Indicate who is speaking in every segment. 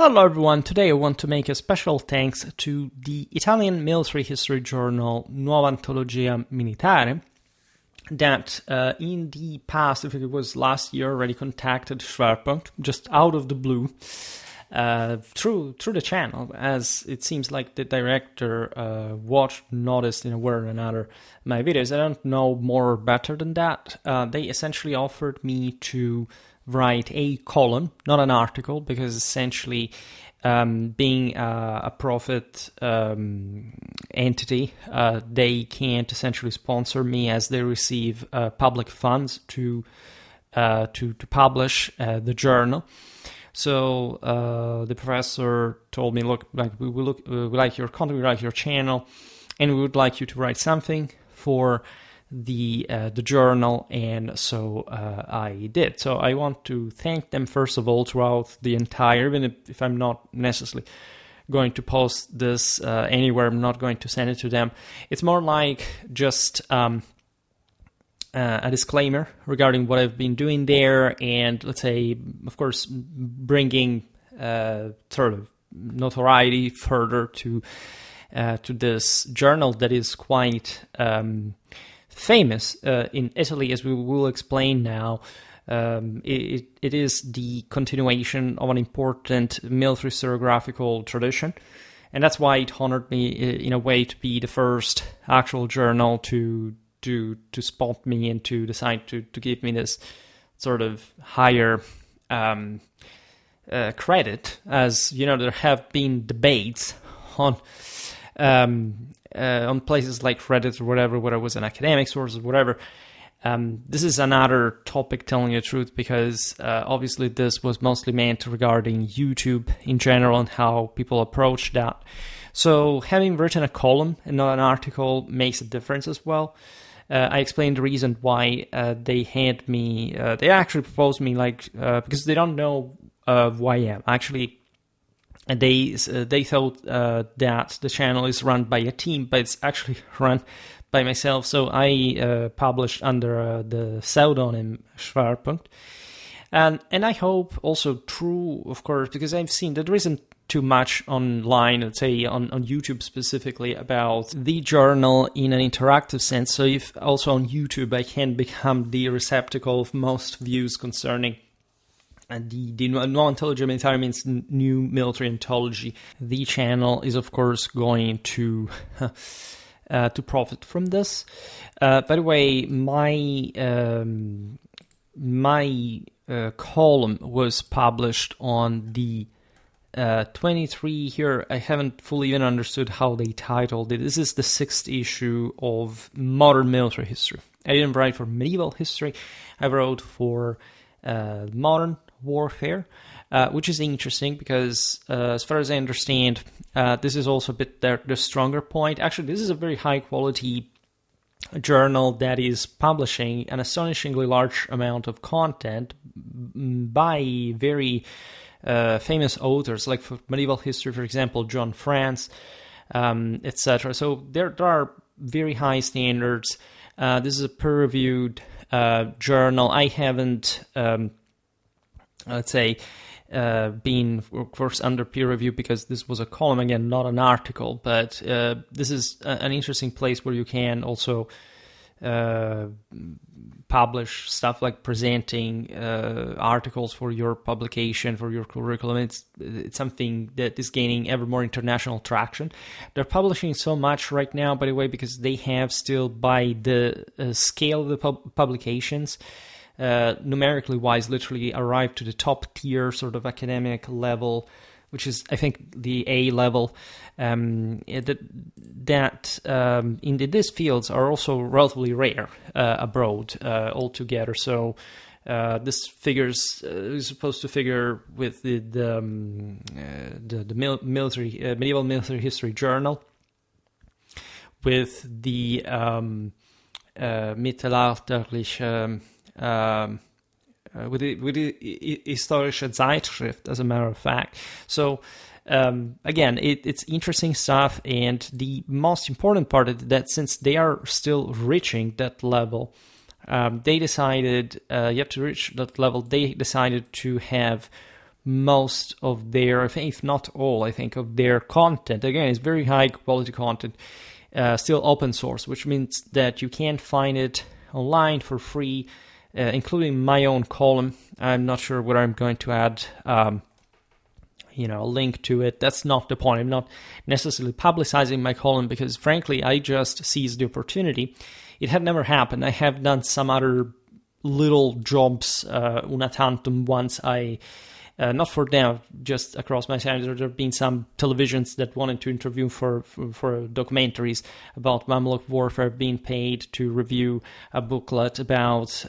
Speaker 1: Hello everyone, today I want to make a special thanks to the Italian military history journal Nuova Antologia Militare that in the past, if it was last year, already contacted Schwerpunkt just out of the blue through the channel, as it seems like the director noticed in a way or another my videos. I don't know more or better than that. They essentially offered me to write a column, not an article, because essentially being a profit entity, they can't essentially sponsor me as they receive public funds to publish the journal. So the professor told me, look, we like your content, we like your channel, and we would like you to write something for the journal, and so I did. So I want to thank them first of all throughout the entire, even if I'm not necessarily going to post this anywhere, I'm not going to send it to them. It's more like just a disclaimer regarding what I've been doing there, and let's say, of course, bringing sort of notoriety further to this journal that is quite famous in Italy, as we will explain now. It is the continuation of an important military historiographical tradition, and that's why it honored me in a way to be the first actual journal to spot me and to decide to give me this sort of higher credit. As you know, there have been debates on places like Reddit or whatever, whether it was an academic source or whatever. This is another topic, telling the truth, because obviously this was mostly meant regarding YouTube in general and how people approach that. So having written a column and not an article makes a difference as well. I explained the reason why they had me, they actually proposed me, because they don't know who I am. Actually, they thought that the channel is run by a team, but it's actually run by myself. So I published under the pseudonym Schwerpunkt. And I hope also true, of course, because I've seen that there isn't too much online, let's say on YouTube specifically, about the journal in an interactive sense. So if also on YouTube I can become the receptacle of most views concerning the Nuova Antologia Militare means new military ontology. The channel is, of course, going to profit from this. By the way, my column was published on the 23 here. I haven't fully even understood how they titled it. This is the 6th issue of modern military history. I didn't write for medieval history. I wrote for modern warfare, which is interesting because as far as I understand, this is also a bit the stronger point. Actually, this is a very high quality journal that is publishing an astonishingly large amount of content by very famous authors, like for medieval history, for example, John France, etc. So there are very high standards. This is a peer-reviewed journal. I haven't let's say, being, of course, under peer review because this was a column, again, not an article, but this is an interesting place where you can also publish stuff like presenting articles for your publication, for your curriculum. It's something that is gaining ever more international traction. They're publishing so much right now, by the way, because they have still, by the scale of the publications, numerically wise, literally arrived to the top tier sort of academic level, which is, I think, the A level. That in these fields are also relatively rare abroad altogether. So this figures is supposed to figure with the medieval military history journal, with the mittelalterliche with the historische Zeitschrift, as a matter of fact. So again, it's interesting stuff, and the most important part is that since they are still reaching that level, they decided, yet to reach that level, they decided to have most of their, if not all, I think, of their content. Again, it's very high quality content, still open source, which means that you can find it online for free, including my own column. I'm not sure whether I'm going to add a link to it. That's not the point. I'm not necessarily publicizing my column because, frankly, I just seized the opportunity. It had never happened. I have done some other little jobs una tantum once. Not for them, just across my channel. There have been some televisions that wanted to interview for documentaries about Mamluk warfare, being paid to review a booklet about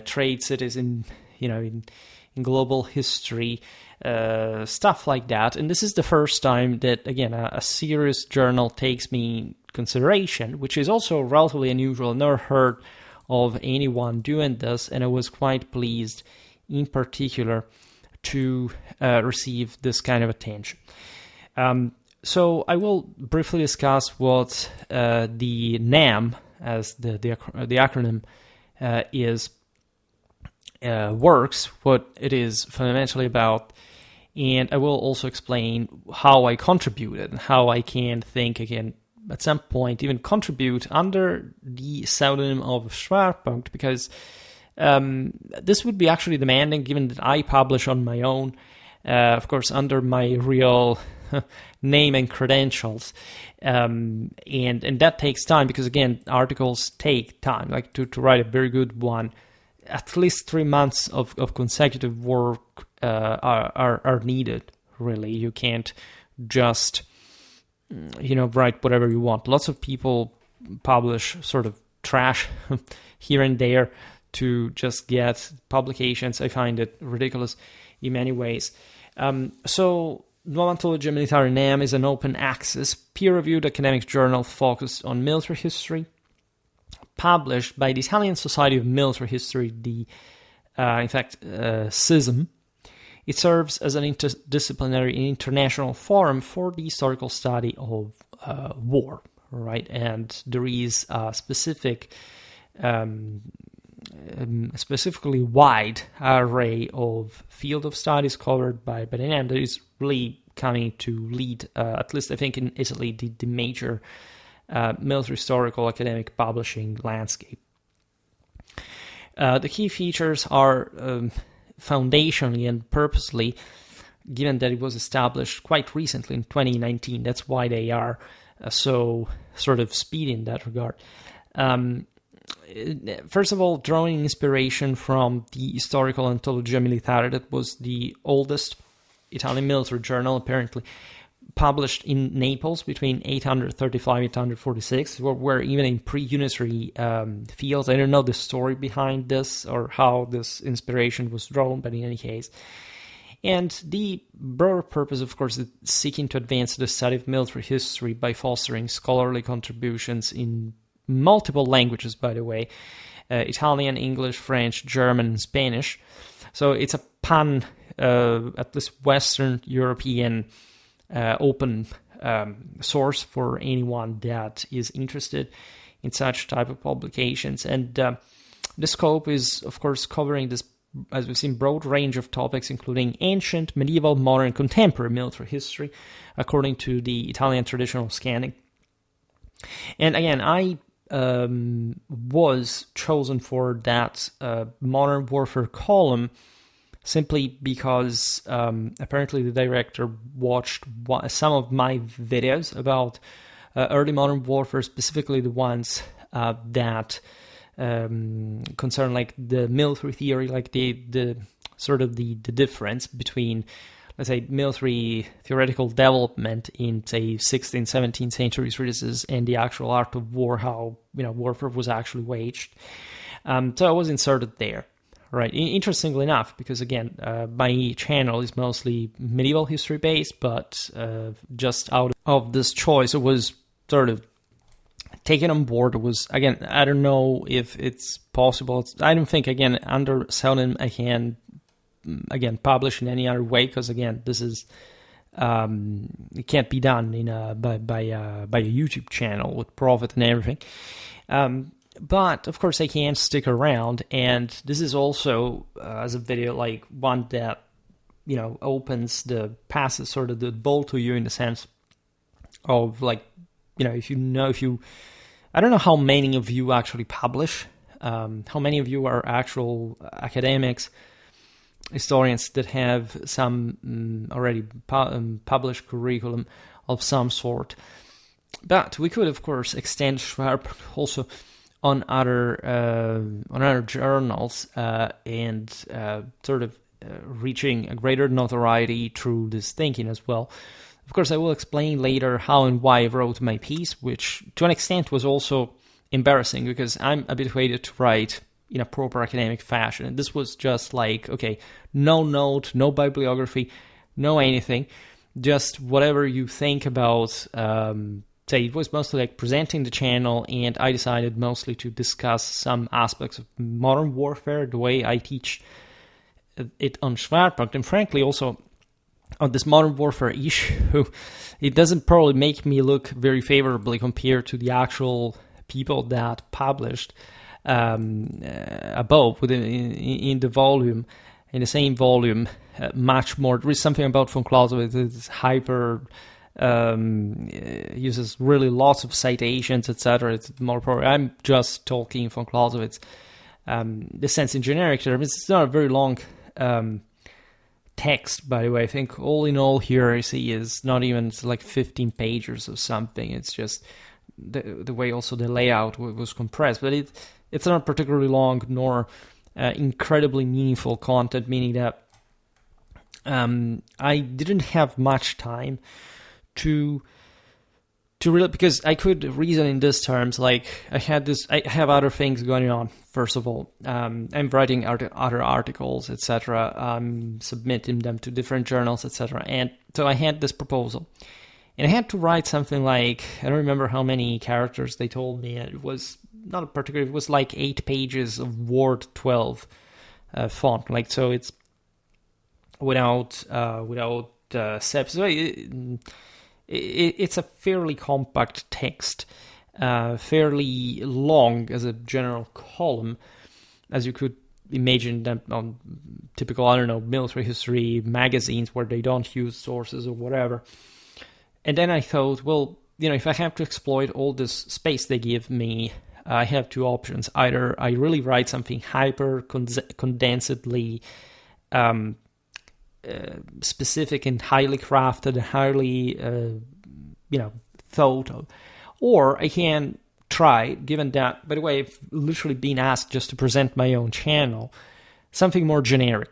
Speaker 1: trade cities in global history, stuff like that. And this is the first time that, again, a serious journal takes me in consideration, which is also relatively unusual. I've never heard of anyone doing this, and I was quite pleased in particular to receive this kind of attention. So I will briefly discuss what the NAM, as the acronym is, works, what it is fundamentally about, and I will also explain how I contributed and how I can think again at some point even contribute under the pseudonym of Schwerpunkt, because this would be actually demanding, given that I publish on my own, of course, under my real name and credentials, and that takes time because, again, articles take time. Like to write a very good one, at least 3 months of consecutive work are needed. Really, you can't just write whatever you want. Lots of people publish sort of trash here and there to just get publications. I find it ridiculous in many ways. So Nuova Antologia Militare NAM is an open access, peer-reviewed academic journal focused on military history, published by the Italian Society of Military History, SISM. It serves as an interdisciplinary and international forum for the historical study of war, right? And there is a specifically wide array of field of studies covered by the NAM that is really coming to lead, at least I think in Italy, the major military historical academic publishing landscape. The key features are foundationally and purposely, given that it was established quite recently in 2019, that's why they are so sort of speedy in that regard. First of all, drawing inspiration from the Historical Antologia Militare, that was the oldest Italian military journal, apparently, published in Naples between 835 and 846, where even in pre-unitary fields. I don't know the story behind this or how this inspiration was drawn, but in any case. And the broader purpose, of course, is seeking to advance the study of military history by fostering scholarly contributions in multiple languages, by the way, Italian, English, French, German, and Spanish. So it's a at least Western European open source for anyone that is interested in such type of publications. And the scope is, of course, covering this, as we've seen, broad range of topics, including ancient, medieval, modern, contemporary military history, according to the Italian traditional scanning. And again, I was chosen for that modern warfare column simply because apparently the director watched some of my videos about early modern warfare, specifically the ones that concern like the military theory, like the sort of the difference between, let's say, military theoretical development in, say, 16th, 17th century treatises and the actual art of war, how warfare was actually waged. So I was inserted there. Right. Interestingly enough, because again, my channel is mostly medieval history based, but just out of this choice, it was sort of taken on board. It was, again, I don't know if it's possible. I don't think, again, under pseudonym I can, again, publish in any other way, because again, this is it can't be done in by a YouTube channel with profit and everything. But of course I can't stick around, and this is also as a video like one that passes sort of the ball to you, in the sense of, like, if you I don't know how many of you actually publish, how many of you are actual academics, historians that have some already published curriculum of some sort. But we could, of course, extend Schwerpunkt also on other journals, and sort of reaching a greater notoriety through this thinking as well. Of course, I will explain later how and why I wrote my piece, which to an extent was also embarrassing, because I'm habituated to write in a proper academic fashion. And this was just like, okay, no note, no bibliography, no anything, just whatever you think about. Say, it was mostly like presenting the channel, and I decided mostly to discuss some aspects of modern warfare, the way I teach it on Schwerpunkt, and frankly also on this modern warfare issue. It doesn't probably make me look very favorably compared to the actual people that published above in the volume, in the same volume, much more. There is something about von Clausewitz, it's hyper, uses really lots of citations, etc. It's more probably, I'm just talking von Clausewitz, the sense in generic terms. It's not a very long text, by the way. I think all in all here I see is not even like 15 pages or something. It's just the way also the layout was compressed, but it's not particularly long nor incredibly meaningful content, meaning that I didn't have much time to really, because I could reason in these terms, like I have other things going on. First of all, I'm writing other articles, etc. I'm submitting them to different journals, etc. And so I had this proposal, and I had to write something like, I don't remember how many characters they told me. It was not a particular. It was like 8 pages of Word 12 font. Like, so it's without steps. So it's a fairly compact text, fairly long as a general column, as you could imagine them on typical, I don't know, military history magazines where they don't use sources or whatever. And then I thought, well, if I have to exploit all this space they give me, I have two options. Either I really write something hyper condensedly specific and highly crafted and highly thought of, or I can try, given that, by the way, I've literally been asked just to present my own channel, something more generic.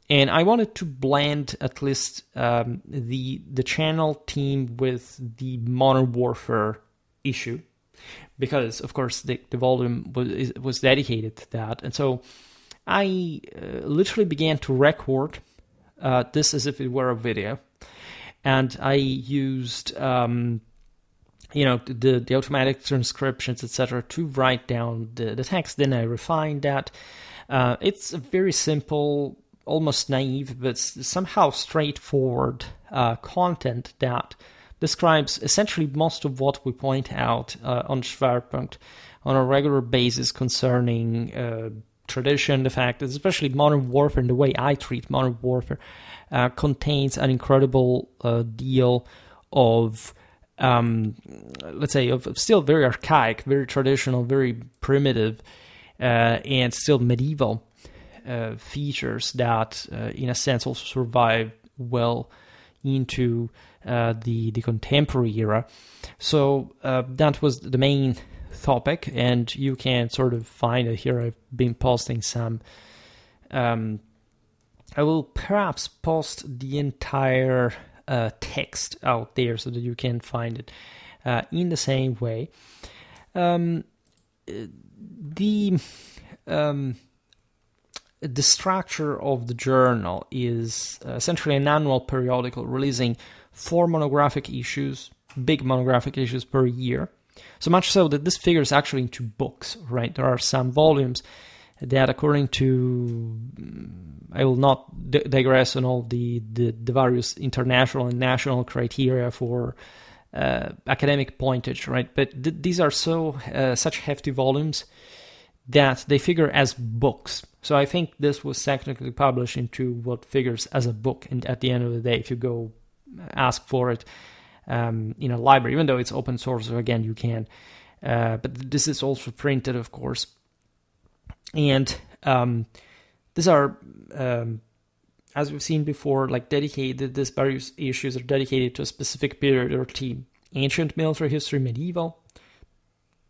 Speaker 1: And I wanted to blend at least the channel theme with the modern warfare issue, because of course the volume was dedicated to that. And so I literally began to record this as if it were a video, and I used the automatic transcriptions, etc., to write down the text. Then I refined that. It's a very simple, almost naive, but somehow straightforward content that describes essentially most of what we point out on Schwerpunkt on a regular basis concerning tradition, the fact that especially modern warfare and the way I treat modern warfare contains an incredible deal of, let's say, of still very archaic, very traditional, very primitive, and still medieval features that, in a sense, also survive well into the contemporary era. So that was the main topic, and you can sort of find it here. I've been posting some. I will perhaps post the entire text out there so that you can find it in the same way. The structure of the journal is essentially an annual periodical releasing 4 monographic issues, big monographic issues per year. So much so that this figures actually into books, right? There are some volumes that, according to, I will not digress on all the various international and national criteria for academic pointage, right? But these are such hefty volumes that they figure as books. So I think this was technically published into what figures as a book. And at the end of the day, if you go ask for it in a library, even though it's open source, so again, you can. But this is also printed, of course. And these are, as we've seen before, like dedicated, these various issues are dedicated to a specific period or theme. Ancient military history, medieval,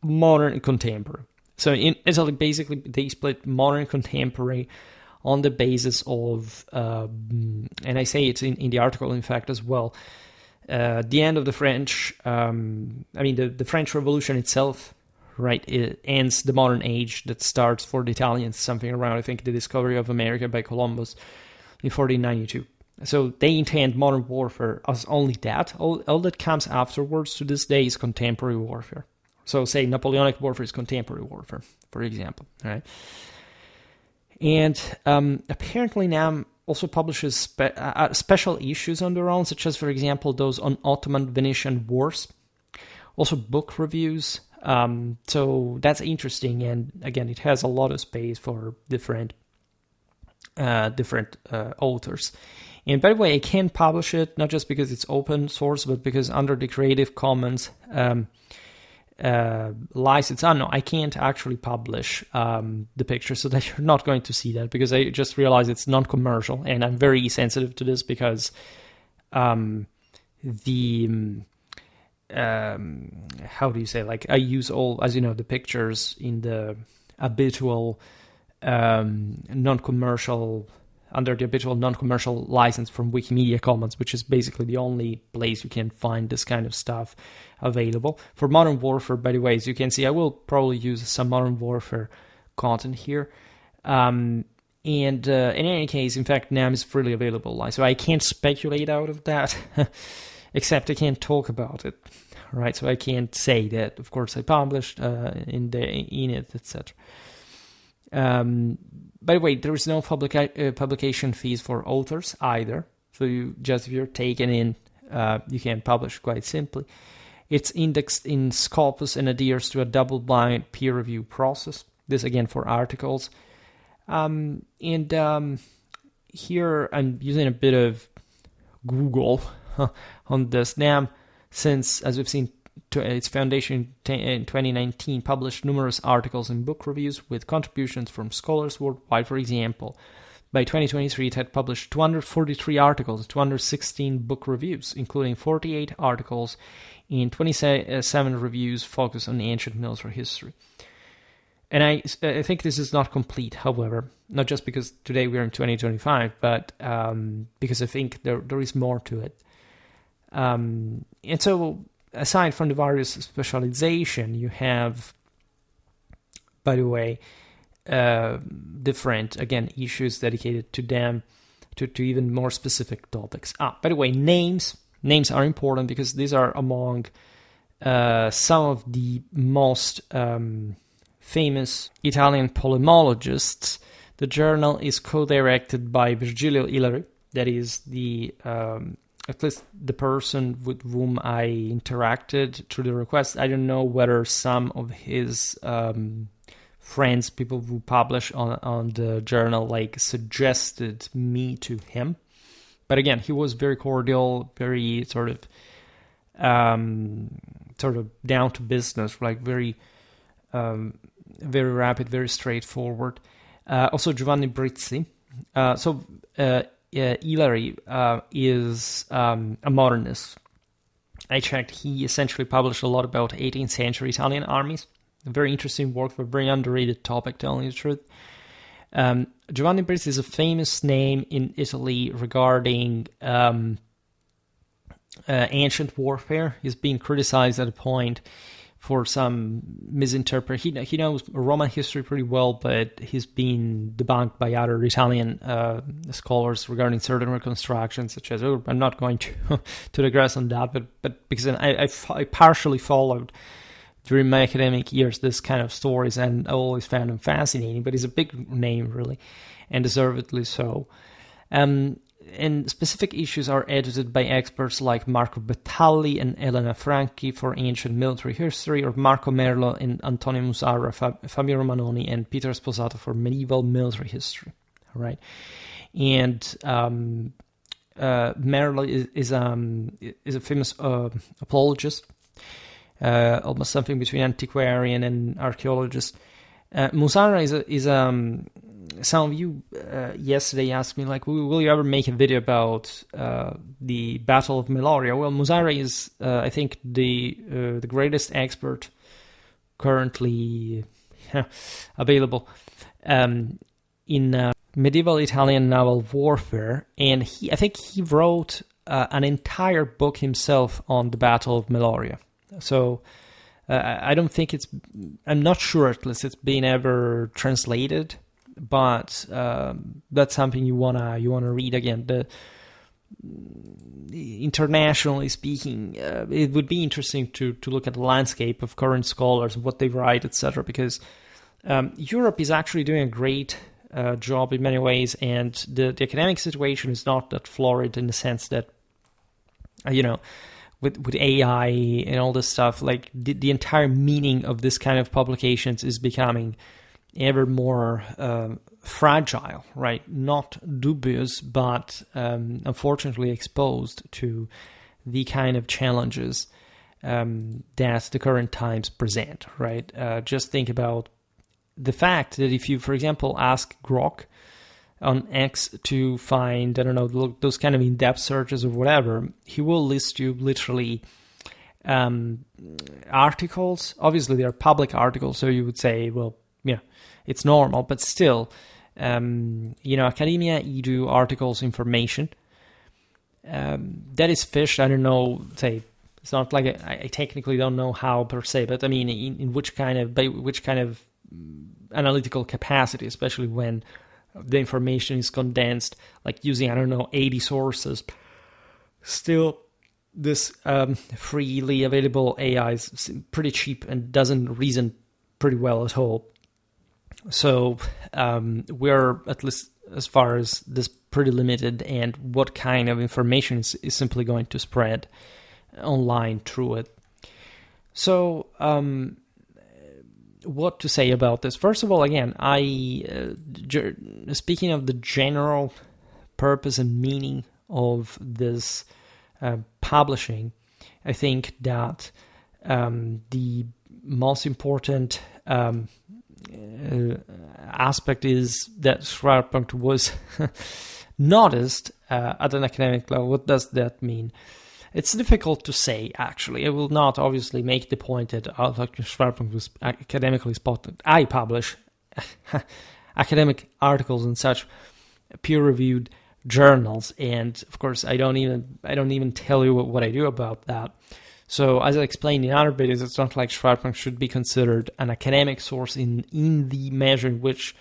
Speaker 1: modern, and contemporary. So in Italy, basically, they split modern and contemporary on the basis of, and I say it's in the article, in fact, as well, the end of the French, the French Revolution itself, right, it ends the modern age that starts for the Italians, something around, I think, the discovery of America by Columbus in 1492. So they intend modern warfare as only that. All that comes afterwards to this day is contemporary warfare. So say Napoleonic warfare is contemporary warfare, for example, right? And apparently NAM also publishes special issues on their own, such as, for example, those on Ottoman-Venetian wars, also book reviews. So that's interesting, and again, it has a lot of space for different authors. And by the way, I can publish it not just because it's open source, but because under the Creative Commons license, I can't actually publish the picture, so that you're not going to see that, because I just realized it's non-commercial, and I'm very sensitive to this because how do you say, like, I use all, as you know, the pictures in the habitual non-commercial, under the habitual non-commercial license from Wikimedia Commons, which is basically the only place you can find this kind of stuff available. For Modern Warfare, by the way, as you can see, I will probably use some Modern Warfare content here. And in any case, in fact, NAM is freely available. So I can't speculate out of that, except I can't talk about it, right? So I can't say that, of course, I published in it, etc. By the way, there is no publication fees for authors either. So if you're taken in, you can publish quite simply. It's indexed in Scopus and adheres to a double-blind peer review process. This again for articles. Here I'm using a bit of Google on this. NAM, since, as we've seen, its foundation in 2019 published numerous articles and book reviews with contributions from scholars worldwide. For example, by 2023 it had published 243 articles, 216 book reviews, including 48 articles and 27 reviews focused on ancient military history. And I think this is not complete, however, not just because today we're in 2025, but because I think there is more to it. And so, aside from the various specialization, you have, by the way, different, again, issues dedicated to them, to even more specific topics. By the way, names are important because these are among some of the most famous Italian polymologists. The journal is co-directed by Virgilio Ilari, that is the at least the person with whom I interacted through the request. I don't know whether some of his friends, people who publish on the journal, like suggested me to him. But again, he was very cordial, very sort of down to business, like very rapid, very straightforward. Also Giovanni Brizzi. Ilari is a modernist. I checked, he essentially published a lot about 18th century Italian armies. A very interesting work, but very underrated topic, telling you the truth. Giovanni Brizzi is a famous name in Italy regarding ancient warfare. He's being criticized at a point for some misinterpretation. He knows Roman history pretty well, but he's been debunked by other Italian scholars regarding certain reconstructions, such as, I'm not going to digress on that, but because I partially followed during my academic years this kind of stories, and I always found him fascinating, but he's a big name, really, and deservedly so. and specific issues are edited by experts like Marco Bettalli and Elena Franchi for ancient military history, or Marco Merlo and Antonio Musara, Fabio Romanoni, and Peter Sposato for medieval military history. All right, and Merlo is a famous apologist, almost something between antiquarian and archaeologist. Musara is some of you yesterday asked me, like, will you ever make a video about the Battle of Meloria? Well, Musara is, I think, the greatest expert currently available in medieval Italian naval warfare, and I think he wrote an entire book himself on the Battle of Meloria. So I don't think I'm not sure at least it's been ever translated, but that's something you wanna read again. Internationally speaking, it would be interesting to look at the landscape of current scholars, what they write, etc. Because Europe is actually doing a great job in many ways, and the academic situation is not that florid in the sense that, with AI and all this stuff, like the entire meaning of this kind of publications is becoming ever more fragile, right? Not dubious, but unfortunately exposed to the kind of challenges that the current times present, right? Just think about the fact that if you, for example, ask Grok on X to find, I don't know, those kind of in-depth searches or whatever, he will list you literally articles. Obviously, they are public articles, so you would say, well, yeah, it's normal, but still, academia, edu, articles, information, that is fished. I don't know, say, it's not like I technically don't know how per se, but I mean, in which kind of analytical capacity, especially when the information is condensed, like using, 80 sources. Still, this freely available AI is pretty cheap and doesn't reason pretty well at all. So we're, at least as far as this, pretty limited, and what kind of information is simply going to spread online through it. So what to say about this? First of all, again, speaking of the general purpose and meaning of this publishing, I think that the most important aspect is that Schwerpunkt was noticed at an academic level. What does that mean? It's difficult to say, actually. I will not obviously make the point that Schwerpunkt was academically spotted. I publish academic articles in such peer-reviewed journals, and of course, I don't even tell you what I do about that. So, as I explained in other videos, it's not like Schwerpunkt should be considered an academic source in the measure in which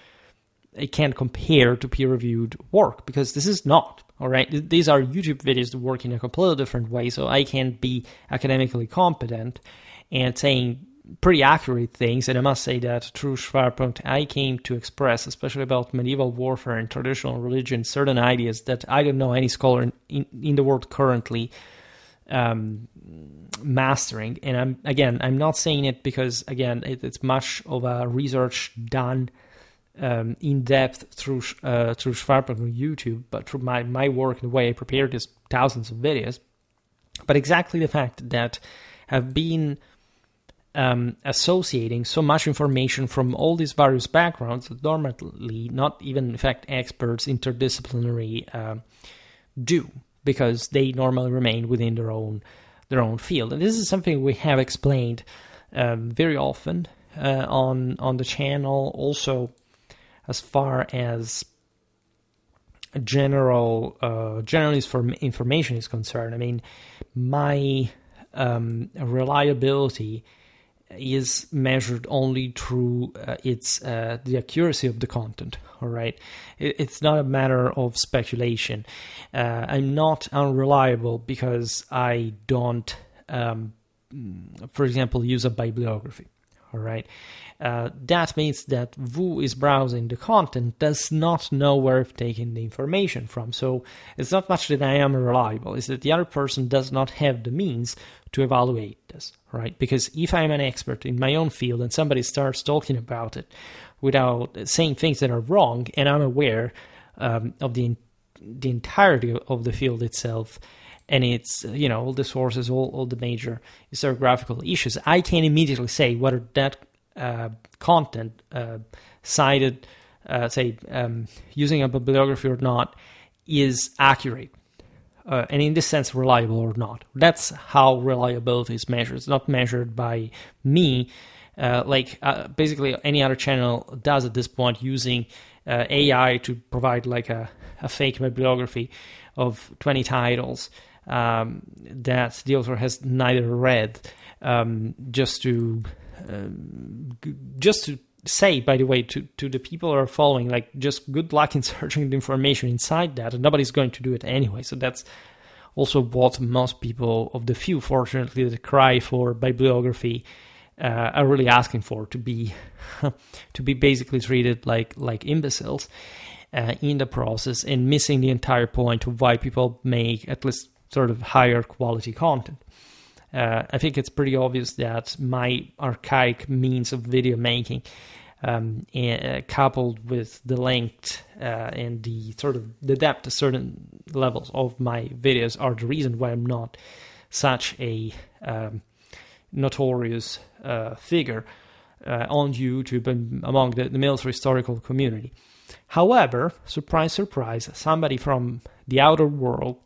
Speaker 1: it can compare to peer-reviewed work, because this is not. All right, these are YouTube videos that work in a completely different way, so I can't be academically competent and saying pretty accurate things. And I must say that through Schwerpunkt, I came to express, especially about medieval warfare and traditional religion, certain ideas that I don't know any scholar in the world currently mastering. And I'm not saying it because, again, it's much of a research done in depth through Schwerpunkt on YouTube, but through my work, the way I prepared is thousands of videos. But exactly the fact that I've been associating so much information from all these various backgrounds that normally not even, in fact, experts interdisciplinary do, because they normally remain within their own field. And this is something we have explained very often on the channel, also as far as generalist for information is concerned. I mean, my reliability is measured only through the accuracy of the content. All right, it's not a matter of speculation. I'm not unreliable because I don't, for example, use a bibliography. all right? That means that who is browsing the content does not know where I've taken the information from. So it's not much that I am reliable, it's that the other person does not have the means to evaluate this, right? Because if I'm an expert in my own field and somebody starts talking about it without saying things that are wrong, and I'm aware of the entirety of the field itself, and it's, all the sources, all the major historiographical issues, I can immediately say whether that content cited, using a bibliography or not, is accurate, and in this sense reliable or not. That's how reliability is measured. It's not measured by me, basically any other channel does at this point, using AI to provide like a fake bibliography of 20 titles that the author has neither read, just to say, by the way, to the people who are following, like, just good luck in searching the information inside that, and nobody's going to do it anyway. So that's also what most people, of the few, fortunately, that cry for bibliography, are really asking for, to be basically treated like imbeciles in the process, and missing the entire point of why people make at least sort of higher quality content. I think it's pretty obvious that my archaic means of video making, coupled with the length and the depth of certain levels of my videos, are the reason why I'm not such a notorious figure on YouTube and among the military historical community. However, surprise, surprise, somebody from the outer world,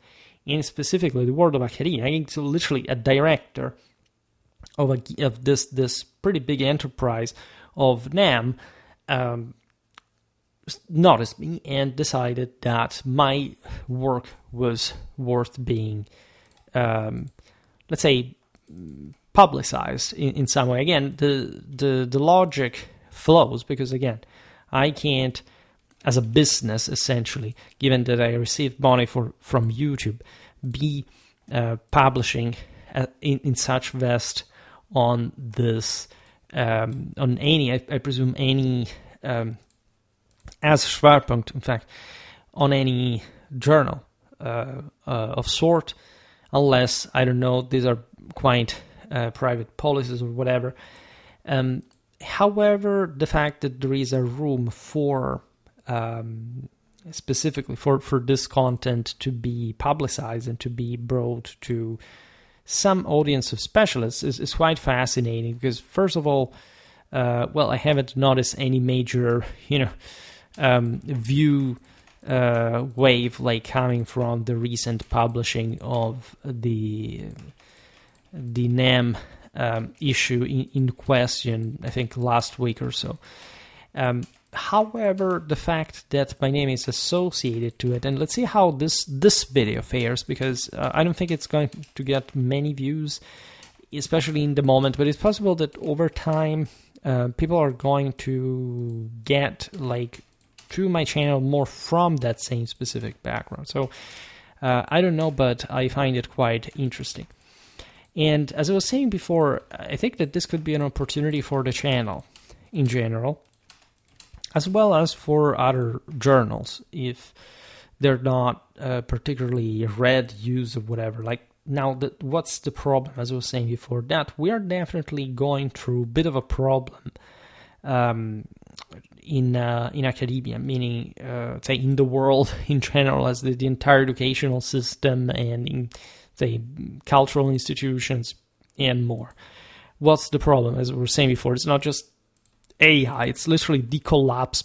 Speaker 1: and specifically the world of academia, so literally a director of this pretty big enterprise of NAM, noticed me and decided that my work was worth being, let's say, publicized in some way. Again, the logic flows, because again, I can't, as a business, essentially, given that I received money from YouTube, be publishing in such vast on this, on any, I presume any, as Schwerpunkt, in fact, on any journal of sort, unless, I don't know, these are quite private policies or whatever. However, the fact that there is a room for specifically for this content to be publicized and to be brought to some audience of specialists is quite fascinating, because first of all, I haven't noticed any major, view wave like coming from the recent publishing of the NAM issue in question, I think last week or so. However, the fact that my name is associated to it, and let's see how this video fares, because I don't think it's going to get many views, especially in the moment, but it's possible that over time people are going to get to my channel more from that same specific background. So I don't know, but I find it quite interesting. And as I was saying before, I think that this could be an opportunity for the channel in general, as well as for other journals, if they're not particularly read, used, or whatever. Now, what's the problem? As I was saying before, that we are definitely going through a bit of a problem in academia, meaning, say, in the world in general, as the entire educational system, and in, say, cultural institutions and more. What's the problem? As we were saying before, it's not just AI, it's literally the collapse,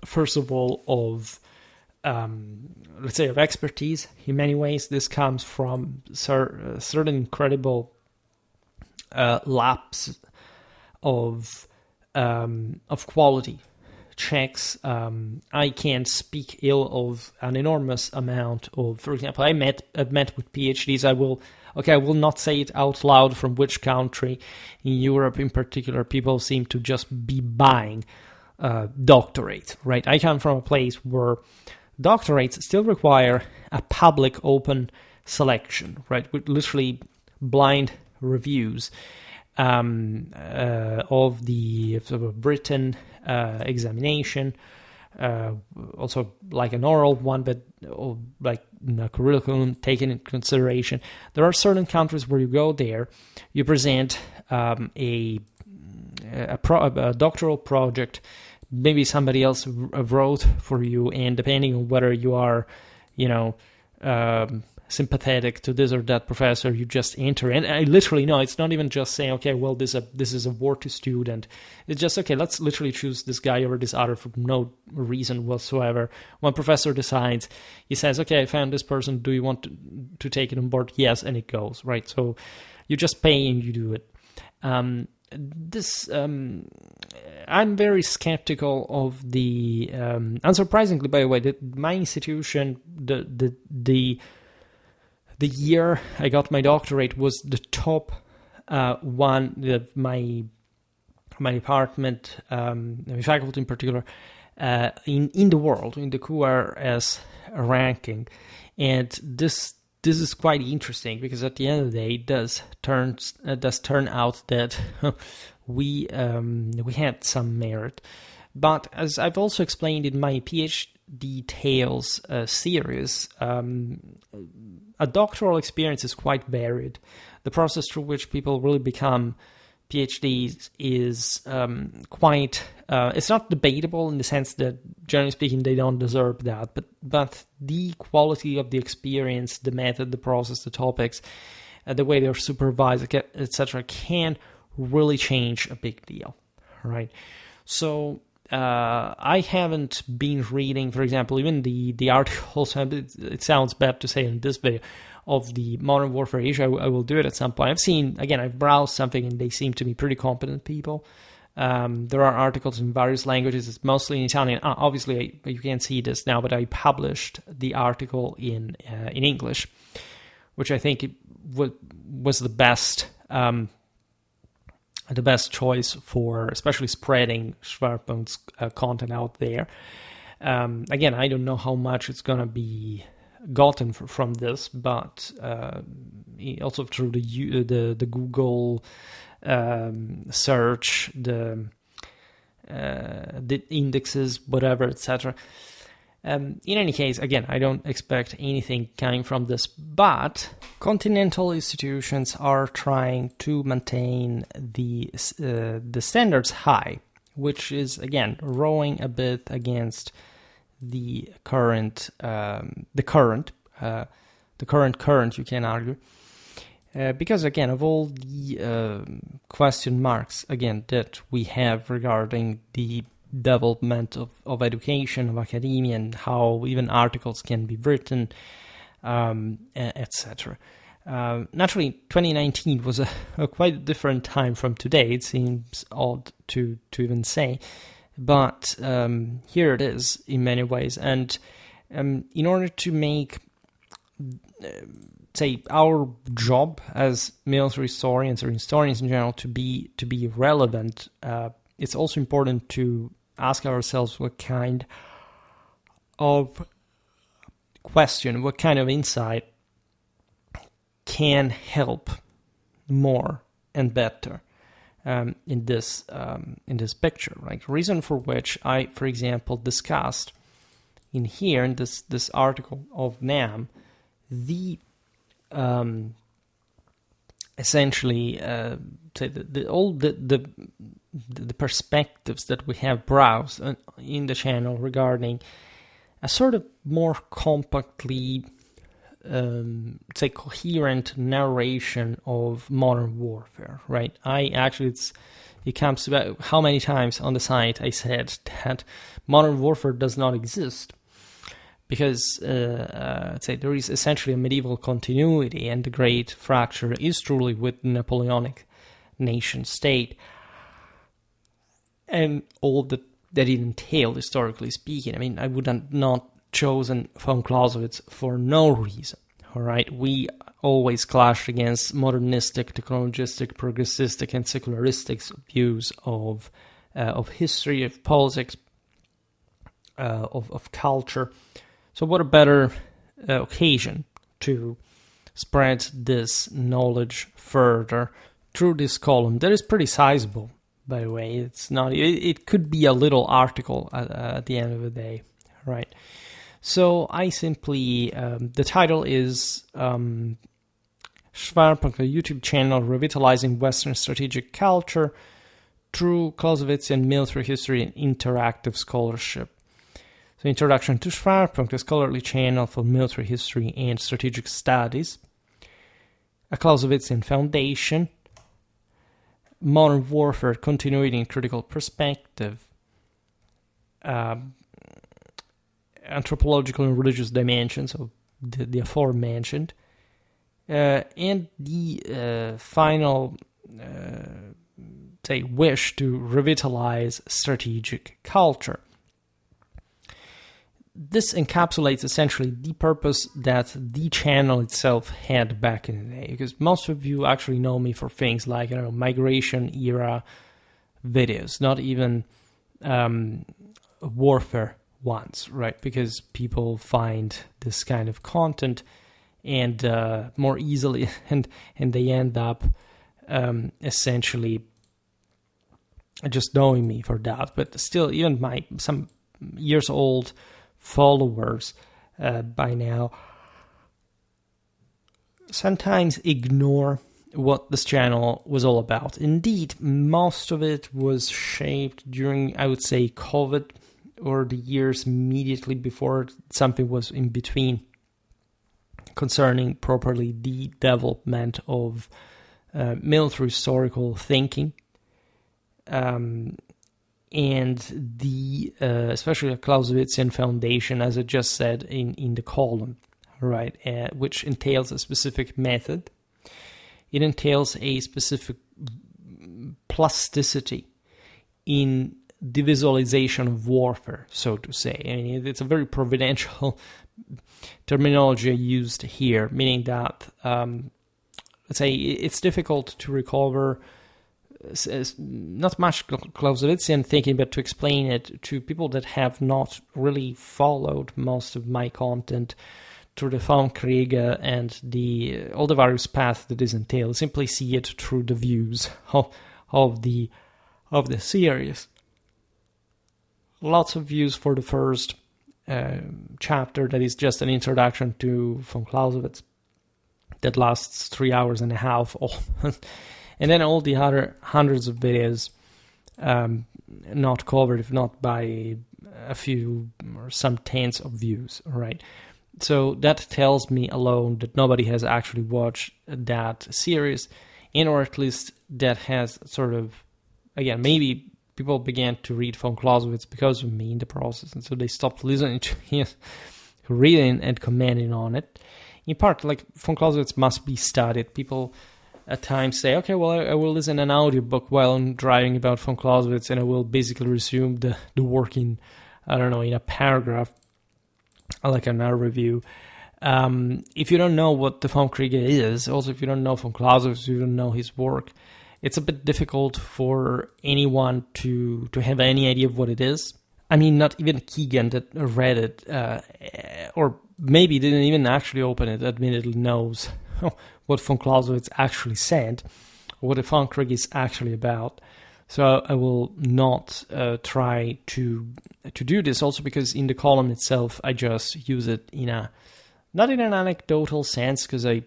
Speaker 1: first of all, of, let's say, of expertise. In many ways, this comes from certain incredible lapse of quality checks. I can't speak ill of an enormous amount of, for example, I've met with PhDs. I will not say it out loud from which country. In Europe in particular, people seem to just be buying doctorates, right? I come from a place where doctorates still require a public open selection, right? With literally blind reviews. of the written examination, also like an oral one, but like a curriculum taken into consideration. There are certain countries where you go there, you present a doctoral project, maybe somebody else wrote for you, and depending on whether you are, sympathetic to this or that professor, you just enter. And I literally know it's not even just saying, okay, well, this is a worthy student. It's just, okay, let's literally choose this guy over this other for no reason whatsoever. One professor decides, he says, okay, I found this person. Do you want to take it on board? Yes, and it goes, right? So you just pay and you do it. I'm very skeptical of the, unsurprisingly, by the way, that my institution, the year I got my doctorate was the top one, my department, my faculty in particular, in the world, in the QRS ranking. And this is quite interesting, because at the end of the day, it does turn out that we had some merit. But as I've also explained in my PhD Tales series, a doctoral experience is quite varied. The process through which people really become PhDs is quite... it's not debatable in the sense that, generally speaking, they don't deserve that, but the quality of the experience, the method, the process, the topics, the way they're supervised, etc., can really change a big deal, right? So I haven't been reading, for example, even the articles, it sounds bad to say in this video, of the Modern Warfare issue. I will do it at some point. I've browsed something and they seem to be pretty competent people. There are articles in various languages. It's mostly in Italian. Obviously, you can't see this now, but I published the article in English, which I think was the best choice for especially spreading Schwerpunkt's content out there. Again, I don't know how much it's going to be gotten from this, but also through the Google search, the indexes, whatever, etc. In any case, again, I don't expect anything coming from this, but continental institutions are trying to maintain the standards high, which is, again, rowing a bit against the current, you can argue, because, again, of all the question marks, again, that we have regarding the development of education, of academia, and how even articles can be written, etc. Naturally, 2019 was a quite different time from today. It seems odd to even say, but here it is in many ways. And in order to make, say, our job as military historians or historians in general to be relevant, it's also important to ask ourselves what kind of question, what kind of insight can help more and better in this picture, right? Reason for which I, for example, discussed in this article of NAM, the essentially say the perspectives that we have browsed in the channel regarding a sort of more compactly say coherent narration of modern warfare, right? It comes to how many times on the site I said that modern warfare does not exist, because say there is essentially a medieval continuity, and the great fracture is truly with the Napoleonic nation state and all that it entailed, historically speaking. I mean, I would have not chosen von Clausewitz for no reason. All right, we always clashed against modernistic, technologistic, progressistic, and secularistic views of history, of politics, of culture. So what a better occasion to spread this knowledge further through this column that is pretty sizable, by the way. It's not. It could be a little article at the end of the day, right? So I simply the title is Schwerpunkt, a YouTube channel revitalizing Western strategic culture through Clausewitzian military history and interactive scholarship. So, Introduction to Schwerpunkt, a scholarly channel for military history and strategic studies. A Clausewitzian foundation. Modern warfare, continuity and critical perspective. Anthropological and religious dimensions of the aforementioned. And the final, wish to revitalize strategic culture. This encapsulates essentially the purpose that the channel itself had back in the day, because most of you actually know me for things like, migration era videos, not even warfare ones, right? Because people find this kind of content and more easily, and they end up essentially just knowing me for that. But still, even some years old followers by now sometimes ignore what this channel was all about. Indeed, most of it was shaped during, I would say, COVID or the years immediately before. Something was in between concerning properly the development of military historical thinking. And the especially a Clausewitzian foundation, as I just said in the column, right, which entails a specific method. It entails a specific plasticity in the visualization of warfare, so to say. I mean, it's a very providential terminology used here, meaning that, let's say, it's difficult to recover not much Clausewitzian thinking, but to explain it to people that have not really followed most of my content through the Kriege and all the various paths that is entailed. Simply see it through the views of the series. Lots of views for the first chapter, that is just an introduction to von Clausewitz, that lasts 3 hours and a half. And then all the other hundreds of videos not covered, if not by a few or some tens of views, right? So that tells me alone that nobody has actually watched that series, or at least that has sort of, again, maybe people began to read von Clausewitz because of me in the process, and so they stopped listening to his reading and commenting on it. In part, like, von Clausewitz must be studied. People at times say, okay, well, I will listen to an audiobook while I'm driving about von Clausewitz, and I will basically resume the work in a paragraph, like an hour review. If you don't know what the Kriege is, also if you don't know von Clausewitz, you don't know his work, it's a bit difficult for anyone to have any idea of what it is. I mean, not even Keegan that read it, or maybe didn't even actually open it, admittedly knows what von Clausewitz actually said, or what the Kriege is actually about. So I will not try to do this, also because in the column itself I just use it not in an anecdotal sense, because I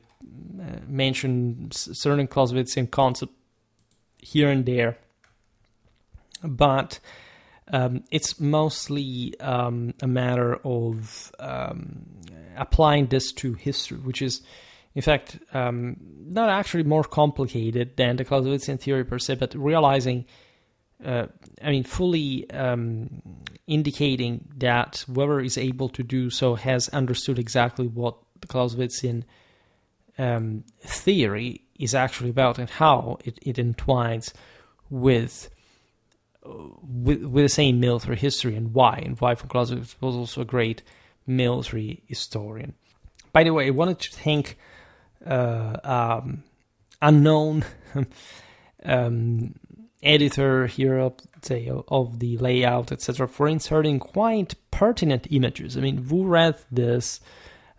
Speaker 1: mention certain Clausewitzian concepts here and there, but it's mostly a matter of applying this to history, which is, in fact, not actually more complicated than the Clausewitzian theory per se, but realizing, fully indicating that whoever is able to do so has understood exactly what the Clausewitzian theory is actually about and how it entwines with the same military history, and why von Clausewitz was also a great military historian. By the way, I wanted to thank unknown editor here of the layout, etc., for inserting quite pertinent images. I mean, who read this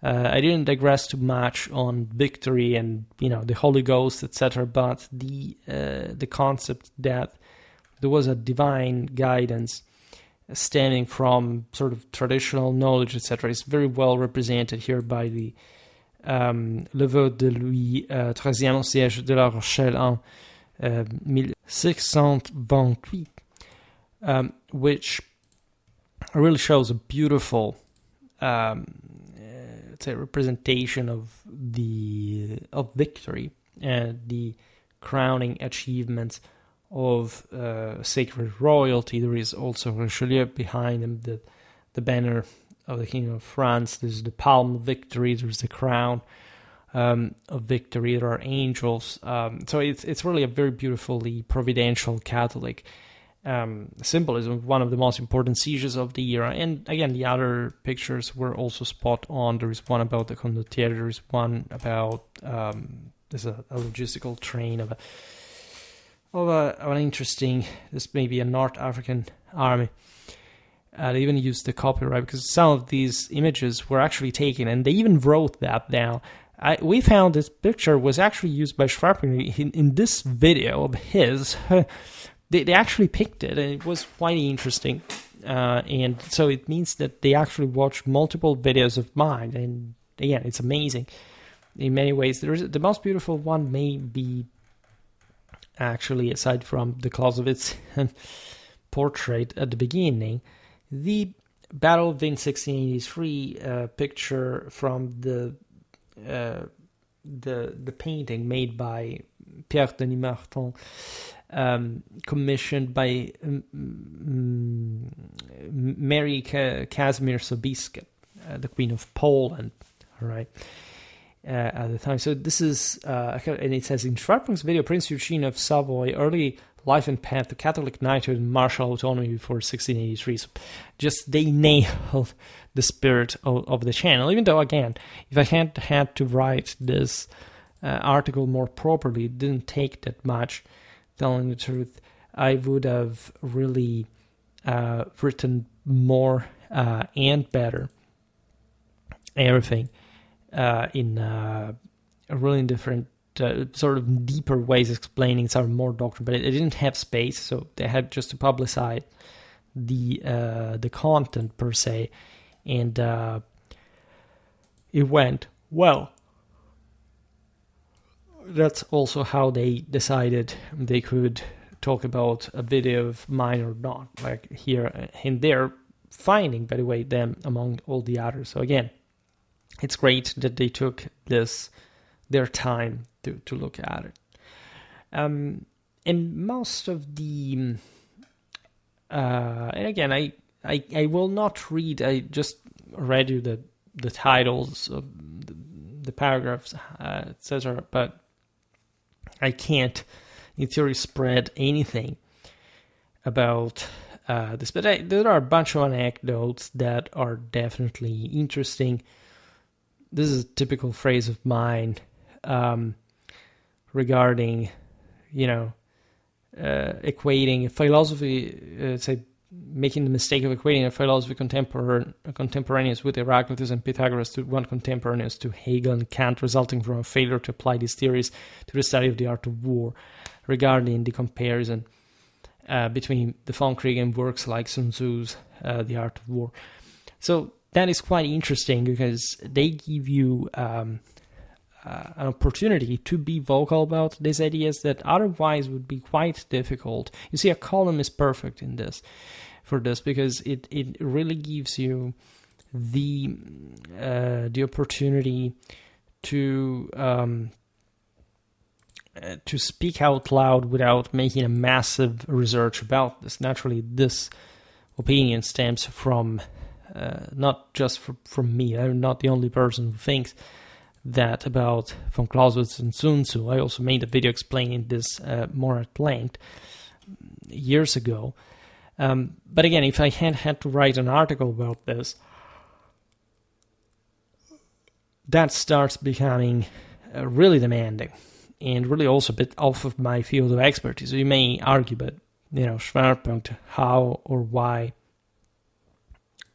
Speaker 1: I didn't digress too much on victory and the Holy Ghost, etc., but the concept that there was a divine guidance stemming from sort of traditional knowledge, etc., is very well represented here by the Le vote de Louis XIII au siège de La Rochelle en 1628, which really shows a beautiful representation of victory and the crowning achievements of sacred royalty. There is also Richelieu behind him, the banner of the King of France. There's the palm of victory. There's the crown of victory. There are angels. So it's really a very beautifully providential Catholic symbolism of one of the most important sieges of the era. And again, the other pictures were also spot on. There is one about the condottiere. There is one about there's a logistical train of an interesting, this may be a North African army. They even used the copyright because some of these images were actually taken, and they even wrote that down. We found this picture was actually used by Schwerpunkt in this video of his. They actually picked it, and it was quite interesting. And so it means that they actually watched multiple videos of mine. And again, it's amazing in many ways. The most beautiful one may be, actually, aside from the Clausewitz portrait at the beginning, the Battle of Vinh 1683 picture from the painting made by Pierre Denis Martin, commissioned by Mary Casimir Sobieska, the Queen of Poland, right, at the time. So this is, and it says, in Schwerpunkt's video, Prince Eugene of Savoy, early life and path to Catholic knighthood and martial autonomy before 1683. So just they nailed the spirit of the channel, even though, again, if I had had to write this article more properly, it didn't take that much, telling the truth. I would have really written more and better everything in really different sort of deeper ways, explaining some more doctrine, but it didn't have space, so they had just to publicize the content per se, and it went well. That's also how they decided they could talk about a video of mine or not, like here and there, finding, by the way, them among all the others. So again, it's great that they took their time to look at it. And most of the and again, I will not read. I just read you the titles of the paragraphs, etc. But I can't, in theory, spread anything about this. But there are a bunch of anecdotes that are definitely interesting. This is a typical phrase of mine regarding, equating philosophy, say, making the mistake of equating a philosophy contemporaneous with Heraclitus and Pythagoras to one contemporaneous to Hegel and Kant, resulting from a failure to apply these theories to the study of the art of war, regarding the comparison between the von Krieg and works like Sun Tzu's The Art of War. So that is quite interesting because they give you an opportunity to be vocal about these ideas that otherwise would be quite difficult. You see, a column is perfect in this, for this, because it really gives you the opportunity to speak out loud without making a massive research about this. Naturally, this opinion stems from not just from me. I'm not the only person who thinks that about von Clausewitz and Sun Tzu. I also made a video explaining this more at length years ago. But again, if I had to write an article about this, that starts becoming really demanding and really also a bit off of my field of expertise. So you may argue, but Schwerpunkt, how or why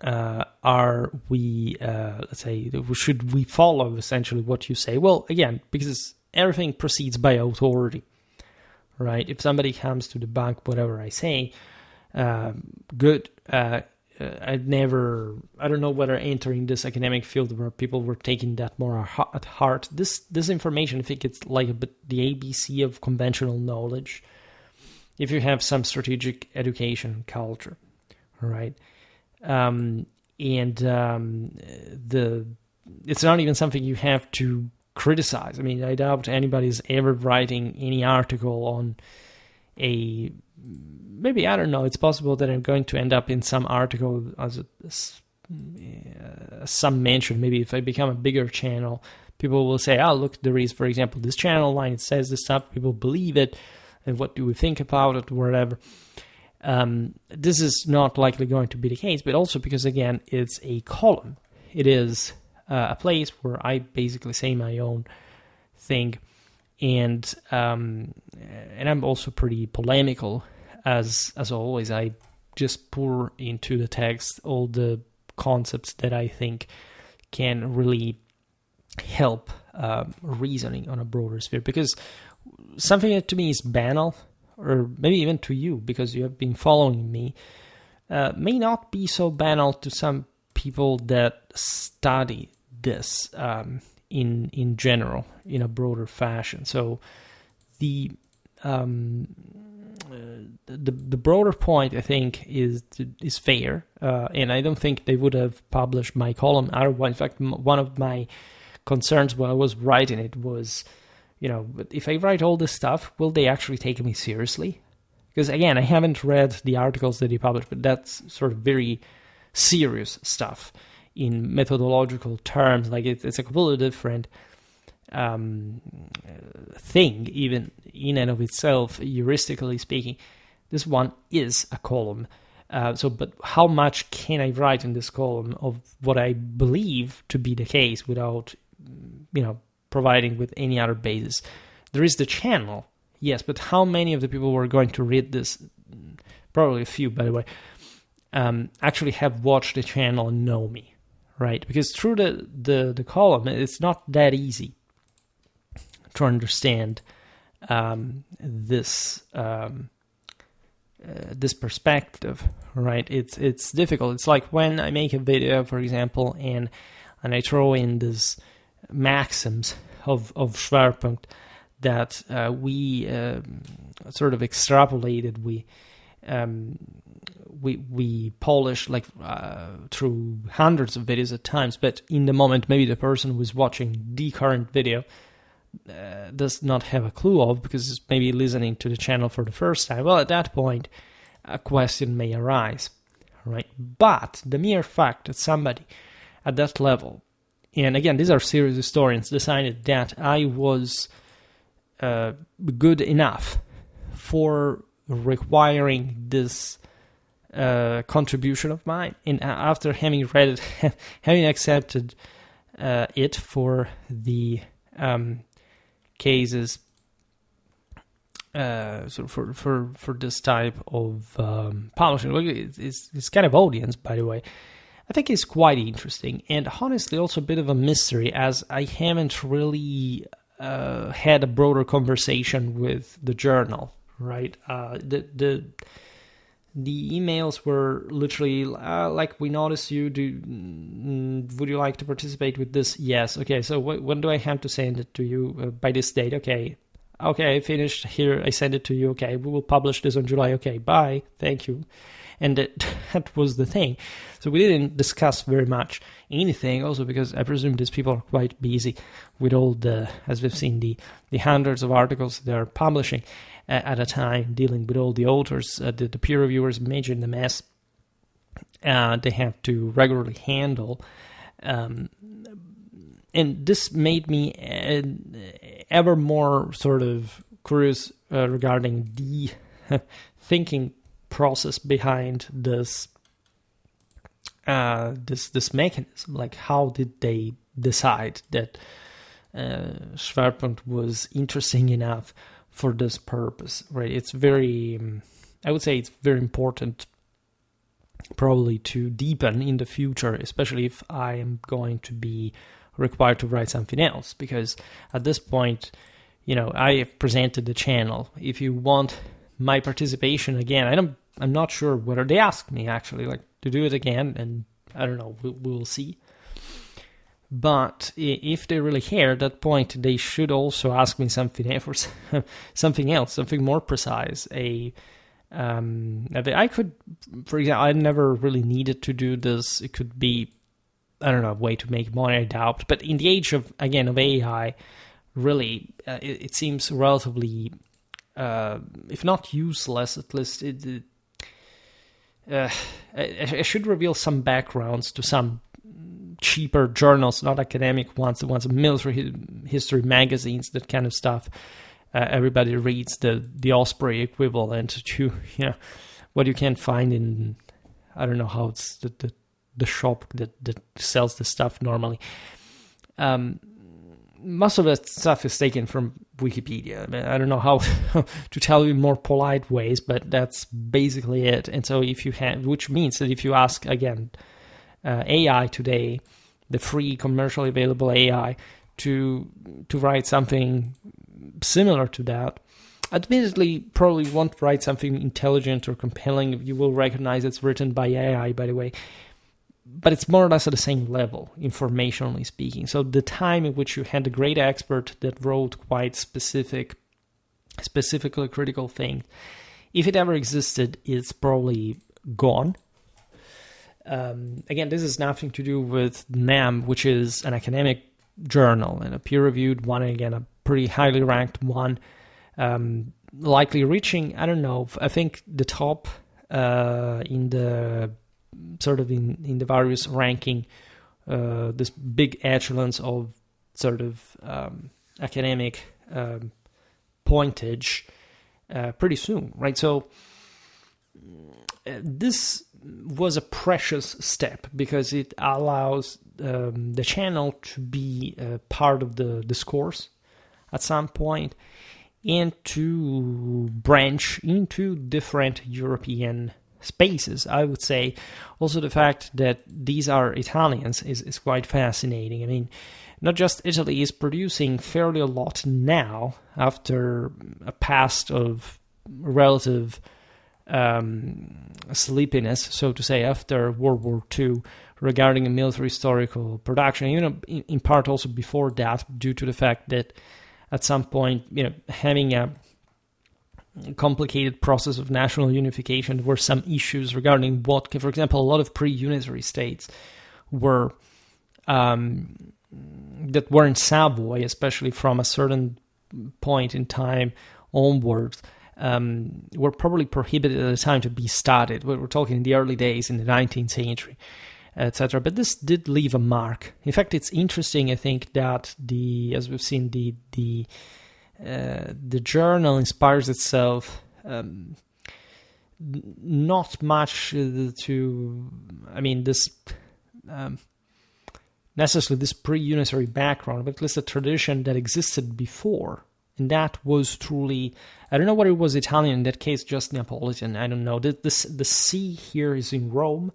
Speaker 1: are we, let's say, should we follow essentially what you say? Well, again, because everything proceeds by authority, right? If somebody comes to debunk whatever I say, good. I don't know whether entering this academic field where people were taking that more at heart. This information, I think it's like a bit the ABC of conventional knowledge. If you have some strategic education culture, right? It's not even something you have to criticize. I mean, I doubt anybody's ever writing any article on maybe, I don't know, it's possible that I'm going to end up in some article as some mention. Maybe if I become a bigger channel, people will say, oh, look, there is, for example, this channel line, it says this stuff, people believe it, and what do we think about it, whatever. This is not likely going to be the case, but also because, again, it's a column. It is a place where I basically say my own thing, and I'm also pretty polemical, as always. I just pour into the text all the concepts that I think can really help reasoning on a broader sphere, because something that to me is banal, or maybe even to you, because you have been following me, may not be so banal to some people that study this in general, in a broader fashion. So the broader point, I think, is fair, and I don't think they would have published my column otherwise. In fact, one of my concerns when I was writing it was, if I write all this stuff, will they actually take me seriously? Because, again, I haven't read the articles that he published, but that's sort of very serious stuff in methodological terms. Like, it's a completely different thing, even in and of itself, heuristically speaking. This one is a column. But how much can I write in this column of what I believe to be the case without, providing with any other basis? There is the channel, yes, but how many of the people who are going to read this, probably a few, by the way, actually have watched the channel and know me, right? Because through the column, it's not that easy to understand this perspective, right? It's difficult. It's like when I make a video, for example, and I throw in these maxims of Schwerpunkt that we sort of extrapolated, we polished like through hundreds of videos at times, but in the moment, maybe the person who is watching the current video does not have a clue of, because it's maybe listening to the channel for the first time. Well, at that point, a question may arise, right? But the mere fact that somebody at that level, and again, these are serious historians, decided that I was good enough for requiring this contribution of mine, and after having read it, having accepted it for the cases, so for this type of publishing, it's kind of audience, by the way, I think it's quite interesting, and honestly also a bit of a mystery, as I haven't really had a broader conversation with the journal, right? The emails were literally like, we noticed you, would you like to participate with this? Yes. Okay, so when do I have to send it to you? By this date. Okay, I finished here, I send it to you. Okay, we will publish this on July. Okay, bye, thank you. And that was the thing. So we didn't discuss very much anything, also because I presume these people are quite busy with all the, as we've seen, the hundreds of articles they're publishing at a time, dealing with all the authors, the peer reviewers, imagine the mess they have to regularly handle. And this made me ever more sort of curious regarding the thinking process behind this mechanism. Like, how did they decide that Schwerpunkt was interesting enough for this purpose, right? It's very, I would say it's very important probably to deepen in the future, especially if I am going to be required to write something else. Because at this point, I have presented the channel. If you want my participation again, I'm not sure whether they ask me actually to do it again, and I don't know. We'll see. But if they really care at that point, they should also ask me something else, something more precise. I could, for example, I never really needed to do this. It could be, I don't know, a way to make money, I doubt. But in the age of AI, really, it seems relatively, if not useless, at least I should reveal some backgrounds to some cheaper journals, not academic ones, the ones of military history magazines, that kind of stuff. Everybody reads the Osprey equivalent to what you can find in, I don't know how it's the shop that sells the stuff normally. Most of that stuff is taken from Wikipedia. I don't know how to tell you in more polite ways, but that's basically it. And so which means that if you ask again AI today, the free commercially available AI, to write something similar to that, admittedly probably won't write something intelligent or compelling. You will recognize it's written by AI, by the way, but it's more or less at the same level, informationally speaking. So the time in which you had a great expert that wrote quite specifically critical things, if it ever existed, it's probably gone. Again, this has nothing to do with NAM, which is an academic journal and a peer-reviewed one, and again, a pretty highly ranked one, likely reaching, I don't know, I think the top in the sort of in the various ranking, this big echelons of sort of academic pointage pretty soon, right? So this was a precious step because it allows the channel to be part of the discourse at some point and to branch into different European spaces. I would say also the fact that these are Italians is quite fascinating. I mean, not just Italy is producing fairly a lot now after a past of relative sleepiness, so to say, after World War II regarding a military historical production, in part also before that, due to the fact that at some point, having a complicated process of national unification, there were some issues regarding what, for example, a lot of pre-unitary states were that were in Savoy, especially from a certain point in time onwards, were probably prohibited at the time to be started. We're talking in the early days in the 19th century, etc. But this did leave a mark. In fact, it's interesting, I think, that as we've seen, the journal inspires itself not much necessarily this pre-unitary background, but at least a tradition that existed before. And that was truly, I don't know whether it was Italian, in that case just Neapolitan, I don't know. The C here is in Rome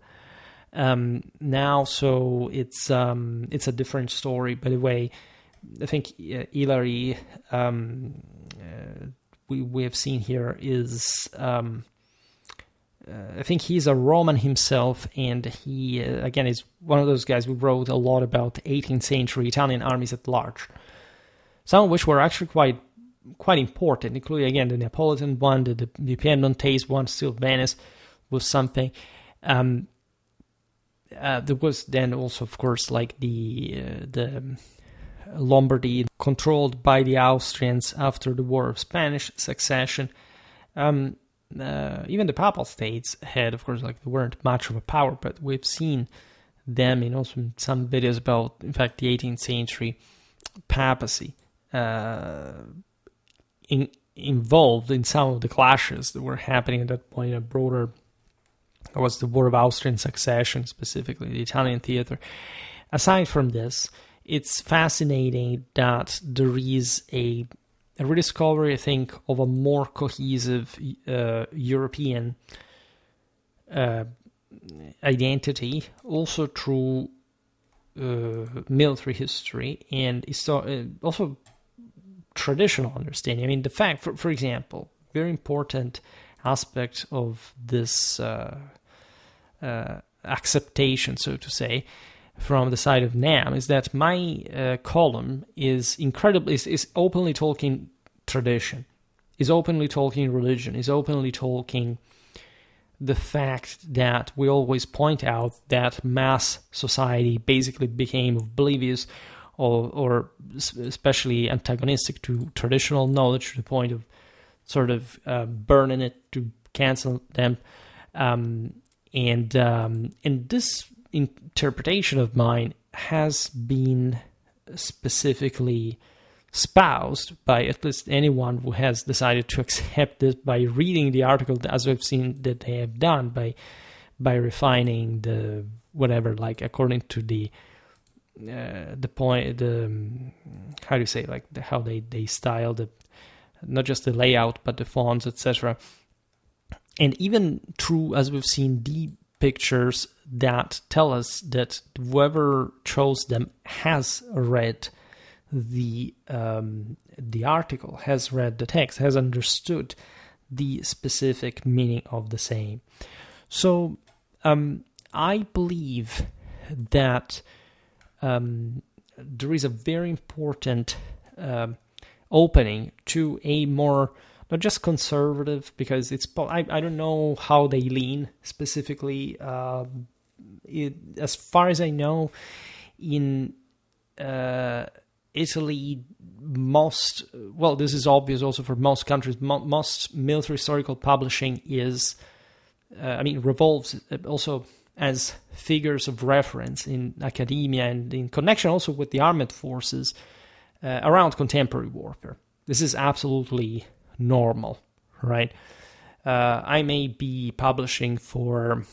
Speaker 1: now, so it's a different story. By the way, I think Hilary, we have seen here, is, I think he's a Roman himself, and he, again, is one of those guys who wrote a lot about 18th century Italian armies at large, some of which were actually quite important, including, again, the Neapolitan one, the Piedmontese one, still Venice was something. There was then also, of course, like the Lombardy controlled by the Austrians after the War of Spanish Succession. Even the Papal States had, of course, they weren't much of a power, but we've seen them in also some videos about, in fact, the 18th century papacy involved in some of the clashes that were happening at that point in a broader, was the War of Austrian Succession, specifically the Italian theater. Aside from this, it's fascinating that there is a rediscovery, I think, of a more cohesive European identity, also through military history and also traditional understanding. I mean, the fact, for example, very important aspect of this acceptation, so to say, from the side of NAM is that my column is openly talking tradition, is openly talking religion, is openly talking the fact that we always point out that mass society basically became oblivious or especially antagonistic to traditional knowledge to the point of sort of burning it to cancel them. And this interpretation of mine has been specifically espoused by at least anyone who has decided to accept this by reading the article, as we've seen that they have done, by refining the whatever, like according to the point, how do you say, like how they style the, not just the layout but the fonts, etc. And even through, as we've seen, the pictures that tell us that whoever chose them has read the article, has read the text, has understood the specific meaning of the same. So I believe that there is a very important opening to a more, not just conservative, because it's, I don't know how they lean specifically. As far as I know, in Italy, this is obvious also for most countries, most military historical publishing is, revolves also as figures of reference in academia and in connection also with the armed forces around contemporary warfare. This is absolutely normal, right? I may be publishing for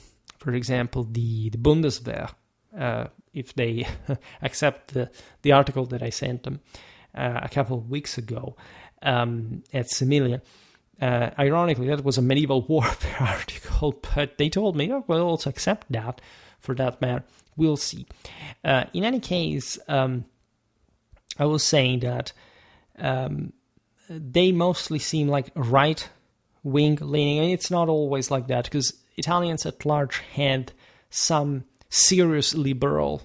Speaker 1: example, the Bundeswehr, if they accept the article that I sent them a couple of weeks ago at Similia. Ironically, that was a medieval warfare article, but they told me, we'll also accept that for that matter. We'll see. In any case, I was saying that they mostly seem like right-wing leaning. I mean, it's not always like that, because Italians at large had some serious liberal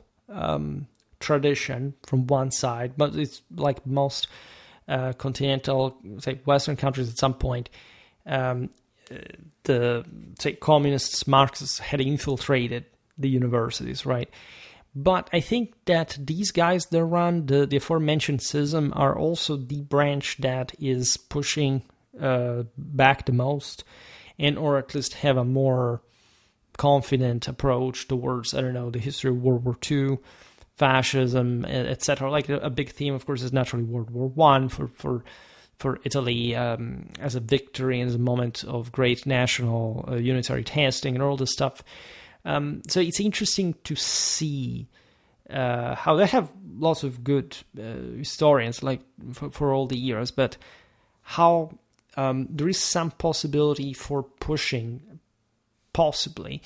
Speaker 1: tradition from one side, but it's like most continental, say, Western countries at some point, the, say, communists, Marxists had infiltrated the universities, right? But I think that these guys that run the aforementioned schism are also the branch that is pushing back the most, and or at least have a more confident approach towards, I don't know, the history of World War II, fascism, etc. Like a big theme, of course, is naturally World War I for Italy as a victory and as a moment of great national unitary testing and all this stuff. So it's interesting to see how they have lots of good historians, like for all the years, but how there is some possibility for pushing, possibly,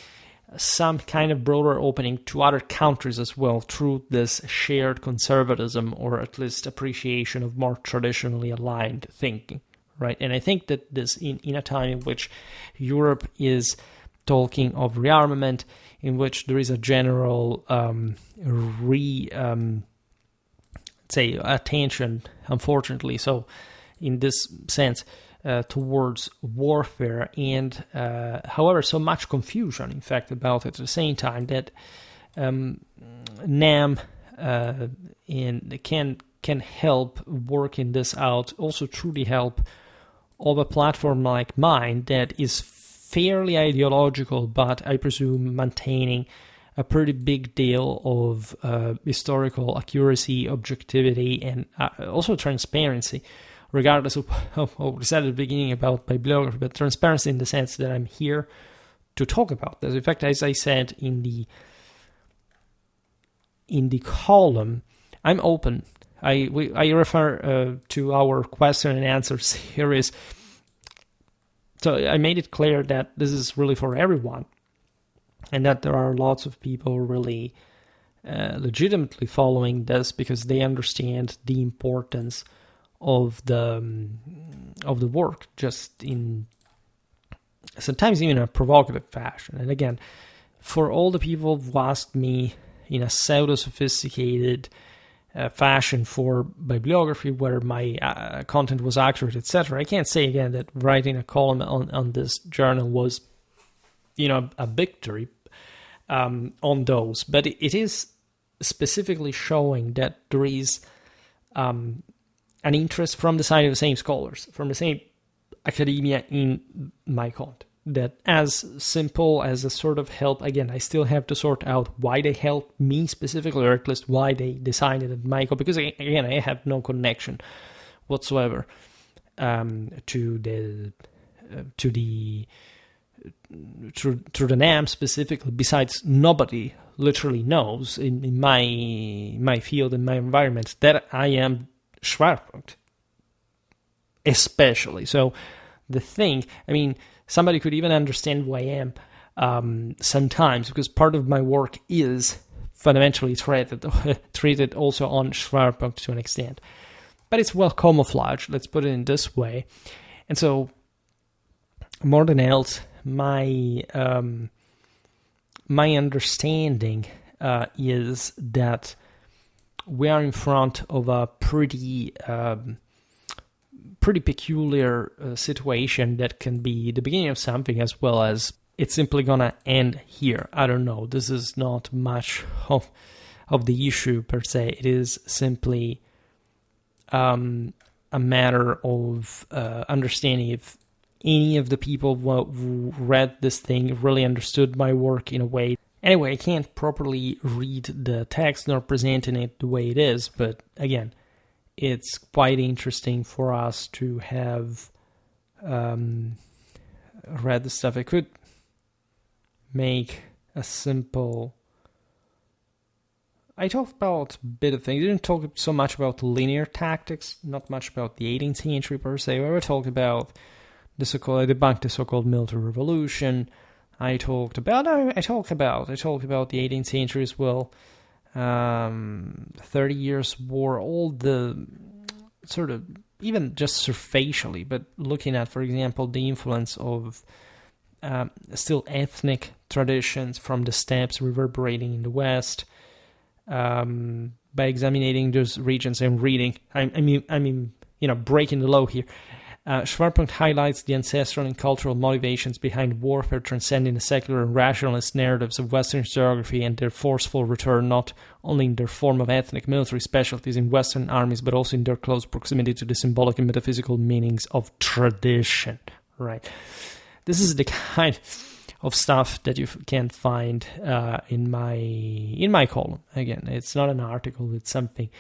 Speaker 1: some kind of broader opening to other countries as well through this shared conservatism, or at least appreciation of more traditionally aligned thinking, right? And I think that this, in a time in which Europe is talking of rearmament, in which there is a general attention, unfortunately, so in this sense, towards warfare, and however, so much confusion, in fact, about it at the same time, that NAM can help working this out, also through the help of a platform like mine that is fairly ideological, but I presume maintaining a pretty big deal of historical accuracy, objectivity, and also transparency, regardless of what we said at the beginning about bibliography, but transparency in the sense that I'm here to talk about this. In fact, as I said in the column, I'm open. I refer to our question and answer series. So I made it clear that this is really for everyone. and that there are lots of people really legitimately following this because they understand the importance of the work, just in sometimes even a provocative fashion. And again, for all the people who asked me in a pseudo-sophisticated fashion for bibliography, whether my content was accurate, etc., I can't say again that writing a column on this journal was, a victory on those. But it is specifically showing that there is an interest from the side of the same scholars, from the same academia in my content. That as simple as a sort of help, again, I still have to sort out why they helped me specifically, or at least why they decided that Michael, because again, I have no connection whatsoever to the NAM specifically. Besides, nobody literally knows in my field, in my environment, that I am Schwerpunkt, especially. So the thing, somebody could even understand who I am sometimes, because part of my work is fundamentally treated also on Schwerpunkt to an extent. But it's well camouflaged, let's put it in this way. And so, more than else, my understanding is that we are in front of a pretty peculiar situation that can be the beginning of something, as well as it's simply gonna end here. I don't know. This is not much of the issue per se. It is simply a matter of understanding if any of the people who read this thing really understood my work in a way. Anyway, I can't properly read the text nor presenting it the way it is, but again, it's quite interesting for us to have read the stuff. I could make a simple... I talked about a bit of things. I didn't talk so much about linear tactics, not much about the 18th century per se. I talked about I debunked the so-called military revolution. I talked about the 18th century as well. 30 Years' War, all the sort of, even just superficially, but looking at, for example, the influence of still ethnic traditions from the steppes reverberating in the West, by examining those regions and reading. Breaking the law here. Schwerpunkt highlights the ancestral and cultural motivations behind warfare, transcending the secular and rationalist narratives of Western historiography and their forceful return not only in their form of ethnic military specialties in Western armies, but also in their close proximity to the symbolic and metaphysical meanings of tradition. Right. This is the kind of stuff that you can find in my column. Again, it's not an article; it's something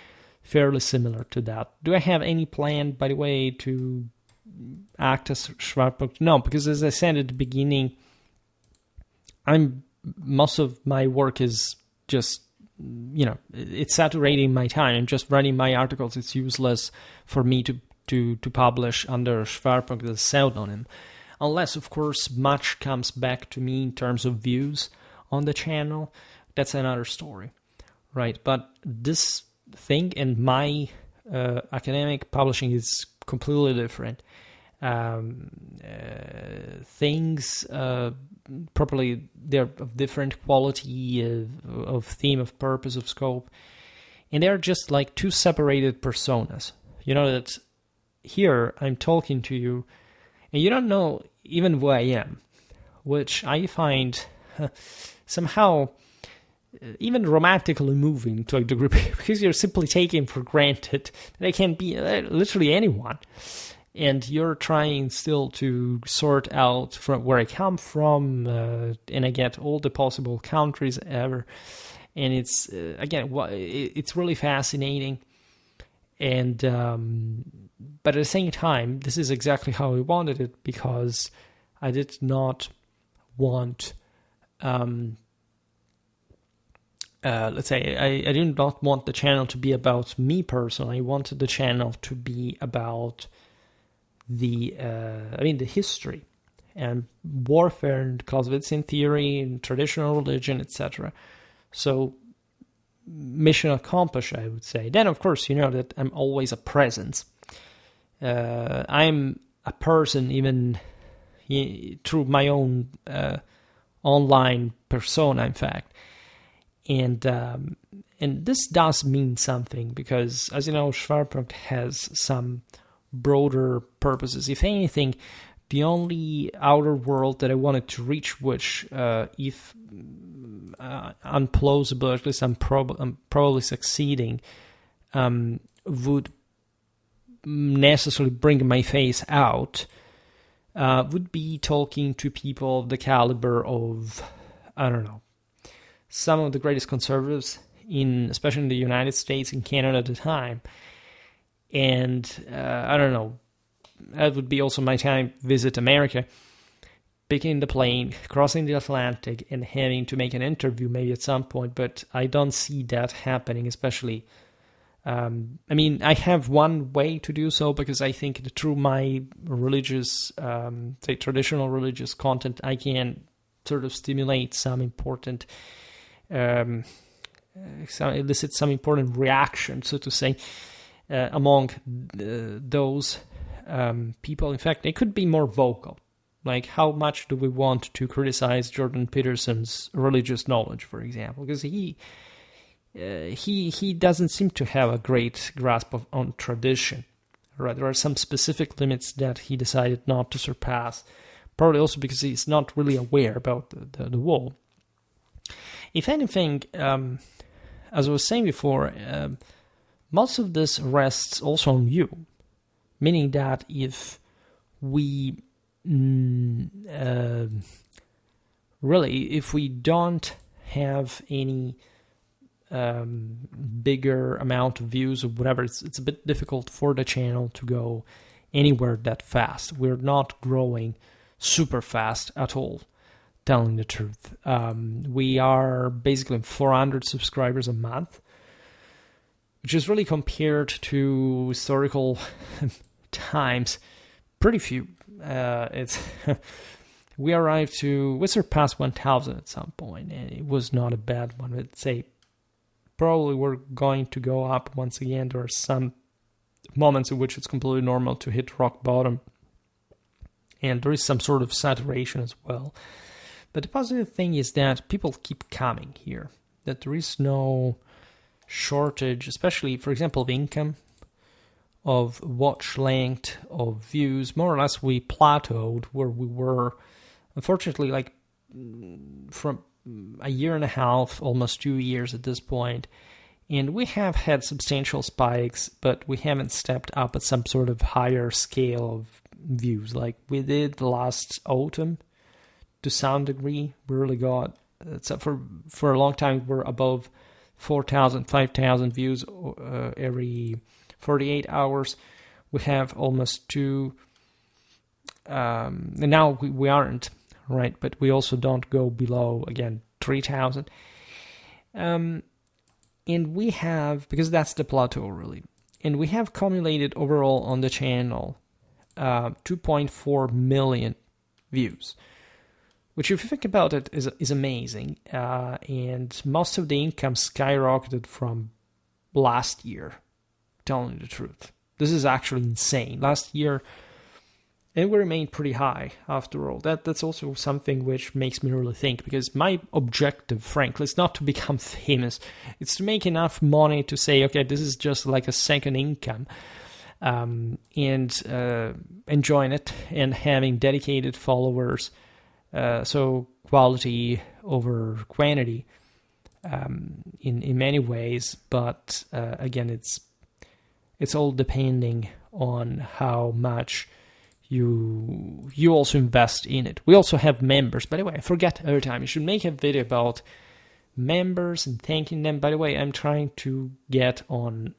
Speaker 1: fairly similar to that. Do I have any plan, by the way, to act as Schwerpunkt? No, because as I said at the beginning, most of my work is just, it's saturating my time. I'm just writing my articles. It's useless for me to publish under Schwerpunkt as a pseudonym. Unless, of course, much comes back to me in terms of views on the channel. That's another story, right? But this thing and my academic publishing is completely different. Things properly, they're of different quality of theme, of purpose, of scope, and they're just like two separated personas. That here I'm talking to you and you don't know even who I am, which I find somehow even romantically moving to a degree, because you're simply taking for granted that I can be literally anyone. And you're trying still to sort out from where I come from, and I get all the possible countries ever. And it's, again, it's really fascinating. And but at the same time, this is exactly how I wanted it, because I did not want, let's say, I did not want the channel to be about me personally. I wanted the channel to be about the history and warfare and Clausewitzian theory and traditional religion, etc. So mission accomplished, I would say. Then, of course, you know that I'm always a presence. I'm a person even through my own online persona, in fact. And this does mean something because, as you know, Schwerpunkt has some broader purposes. If anything, the only outer world that I wanted to reach, which, if unplausible, at least I'm probably succeeding, would necessarily bring my face out, would be talking to people of the caliber of, I don't know, some of the greatest conservatives, especially in the United States and Canada at the time. And I don't know, that would be also my time visit America, picking the plane, crossing the Atlantic, and having to make an interview maybe at some point. But I don't see that happening, especially. I mean, I have one way to do so because I think that through my religious, say traditional religious content, I can sort of stimulate some important, elicit some important reaction, so to say, among those people. In fact, they could be more vocal. Like, how much do we want to criticize Jordan Peterson's religious knowledge, for example? Because he doesn't seem to have a great grasp on tradition. Right? There are some specific limits that he decided not to surpass. Probably also because he's not really aware about the wall. If anything, as I was saying before, most of this rests also on you. Meaning that if we if we don't have any bigger amount of views or whatever, it's a bit difficult for the channel to go anywhere that fast. We're not growing super fast at all, telling the truth. We are basically 400 subscribers a month, which is really, compared to historical times, pretty few. We surpassed 1,000 at some point, and it was not a bad one. I'd say probably we're going to go up once again. There are some moments in which it's completely normal to hit rock bottom, and there is some sort of saturation as well. But the positive thing is that people keep coming here, that there is no shortage, especially, for example, of income, of watch length, of views. More or less we plateaued where we were, unfortunately, like from a year and a half, almost 2 years at this point. And we have had substantial spikes, but we haven't stepped up at some sort of higher scale of views like we did last autumn. To some degree, we really got, except for a long time, we're above 4,000, 5,000 views every 48 hours. We have almost 2, and now we aren't, right? But we also don't go below, again, 3,000. And we have, because that's the plateau really, and we have accumulated overall on the channel 2.4 million views, which, if you think about it, is amazing. And most of the income skyrocketed from last year, telling you the truth. This is actually insane. Last year, and we remained pretty high after all. That's also something which makes me really think, because my objective, frankly, is not to become famous. It's to make enough money to say, okay, this is just like a second income, and enjoying it and having dedicated followers. So quality over quantity in many ways, but again, it's all depending on how much you also invest in it. We also have members. By the way, I forget every time. You should make a video about members and thanking them. By the way, I'm trying to get on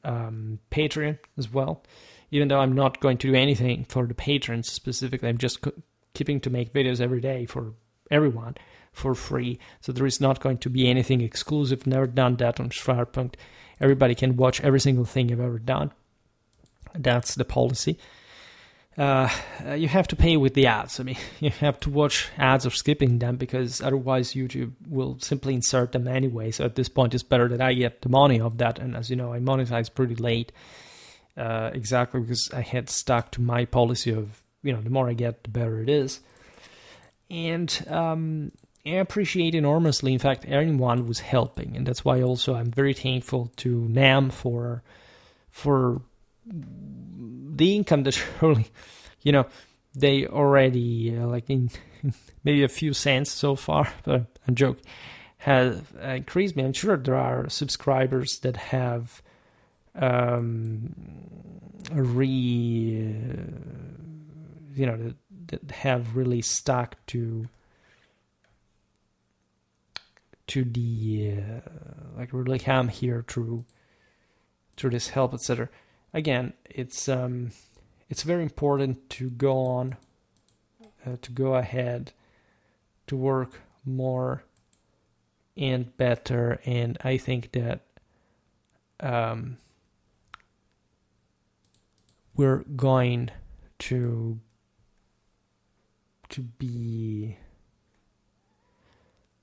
Speaker 1: Patreon as well, even though I'm not going to do anything for the patrons specifically. I'm just keeping to make videos every day for everyone for free. So there is not going to be anything exclusive. Never done that on Schwerpunkt. Everybody can watch every single thing I've ever done. That's the policy. you have to pay with the ads. I mean, you have to watch ads or skipping them, because otherwise YouTube will simply insert them anyway. So at this point, it's better that I get the money of that. And as you know, I monetize pretty late, exactly because I had stuck to my policy of, the more I get, the better it is. And I appreciate enormously. In fact, anyone who's helping, and that's why also I'm very thankful to NAM for the income that surely, they already, like in maybe a few cents so far, but I'm joking, have increased me. I'm sure there are subscribers that have that have really stuck to the like really come here through this help, etc. Again, it's very important to go on, to go ahead, to work more and better, and I think that we're going to be.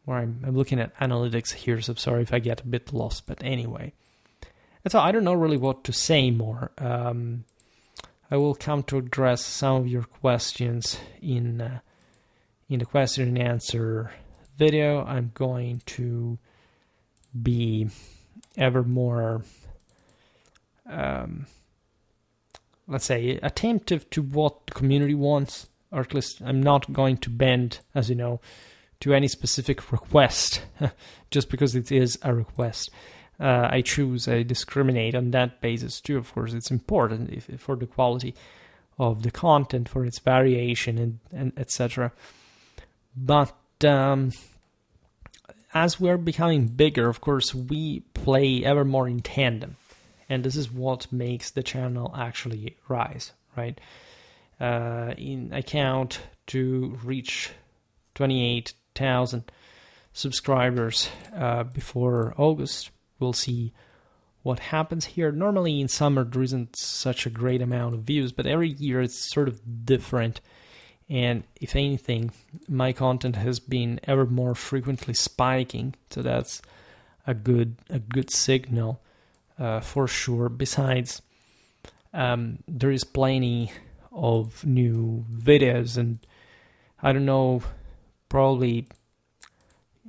Speaker 1: Where I'm looking at analytics here, so sorry if I get a bit lost, but anyway. And so I don't know really what to say more. I will come to address some of your questions in the question and answer video. I'm going to be ever more, let's say, attentive to what the community wants, or at least I'm not going to bend, as you know, to any specific request just because it is a request. I discriminate on that basis too. Of course, it's important for the quality of the content, for its variation, and etc. But as we're becoming bigger, of course, we play ever more in tandem, and this is what makes the channel actually rise, right? I count to reach 28,000 subscribers before August. We'll see what happens here. Normally in summer there isn't such a great amount of views, but every year it's sort of different. And if anything, my content has been ever more frequently spiking, so that's a good signal for sure. Besides, there is plenty of new videos, and I don't know, probably,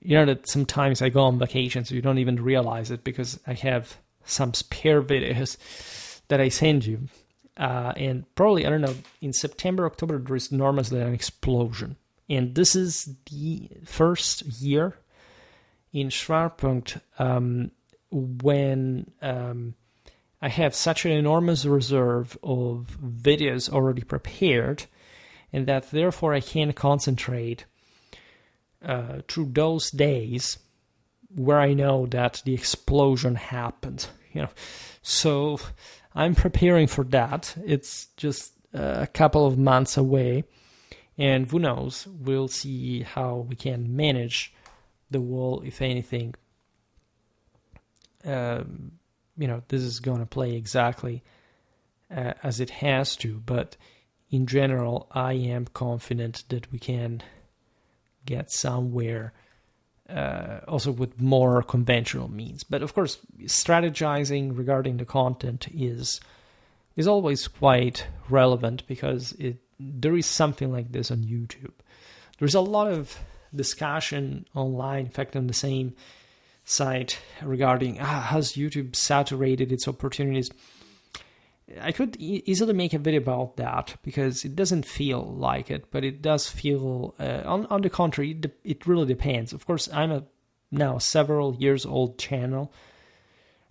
Speaker 1: that sometimes I go on vacation, so you don't even realize it, because I have some spare videos that I send you. And probably, I don't know, in September, October, there is normally an explosion. And this is the first year in Schwerpunkt when I have such an enormous reserve of videos already prepared, and that therefore I can concentrate through those days where I know that the explosion happened. So I'm preparing for that. It's just a couple of months away, and who knows, we'll see how we can manage the wall, if anything. This is going to play exactly as it has to, but in general, I am confident that we can get somewhere also with more conventional means. But of course, strategizing regarding the content is always quite relevant, because there is something like this on YouTube. There's a lot of discussion online, in fact on the same site, regarding has YouTube saturated its opportunities. I could easily make a video about that, because it doesn't feel like it, but it does feel, on the contrary, it really depends. Of course, I'm now several years old channel,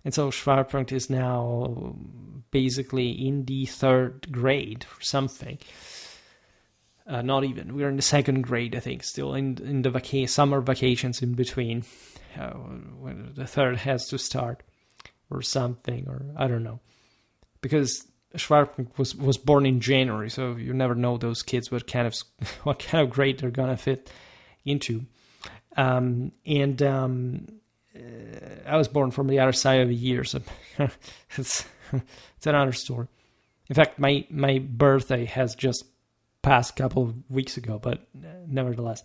Speaker 1: and so Schwerpunkt is now basically in the 3rd grade or something. Not even, we're in the 2nd grade, I think, still in the summer vacations in between, when the 3rd has to start or something, or I don't know. Because Schwerpunkt was born in January, so you never know those kids what kind of grade they're gonna fit into. I was born from the other side of the year, so it's another story. In fact, my birthday has just passed a couple of weeks ago, but nevertheless,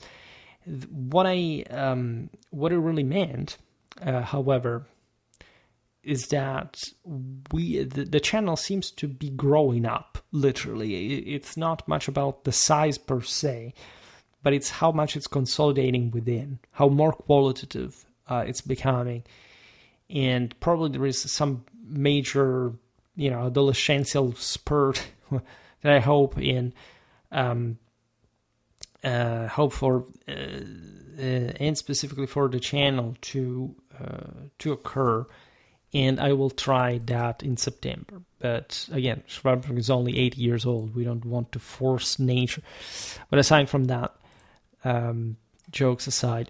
Speaker 1: what it really meant, however, is that the channel seems to be growing up, literally. It's not much about the size per se, but it's how much it's consolidating within, how more qualitative it's becoming. And probably there is some major, adolescential spurt that I hope for, and specifically for the channel to occur. And I will try that in September. But again, Schwerpunkt is only 8 years old. We don't want to force nature. But aside from that, jokes aside,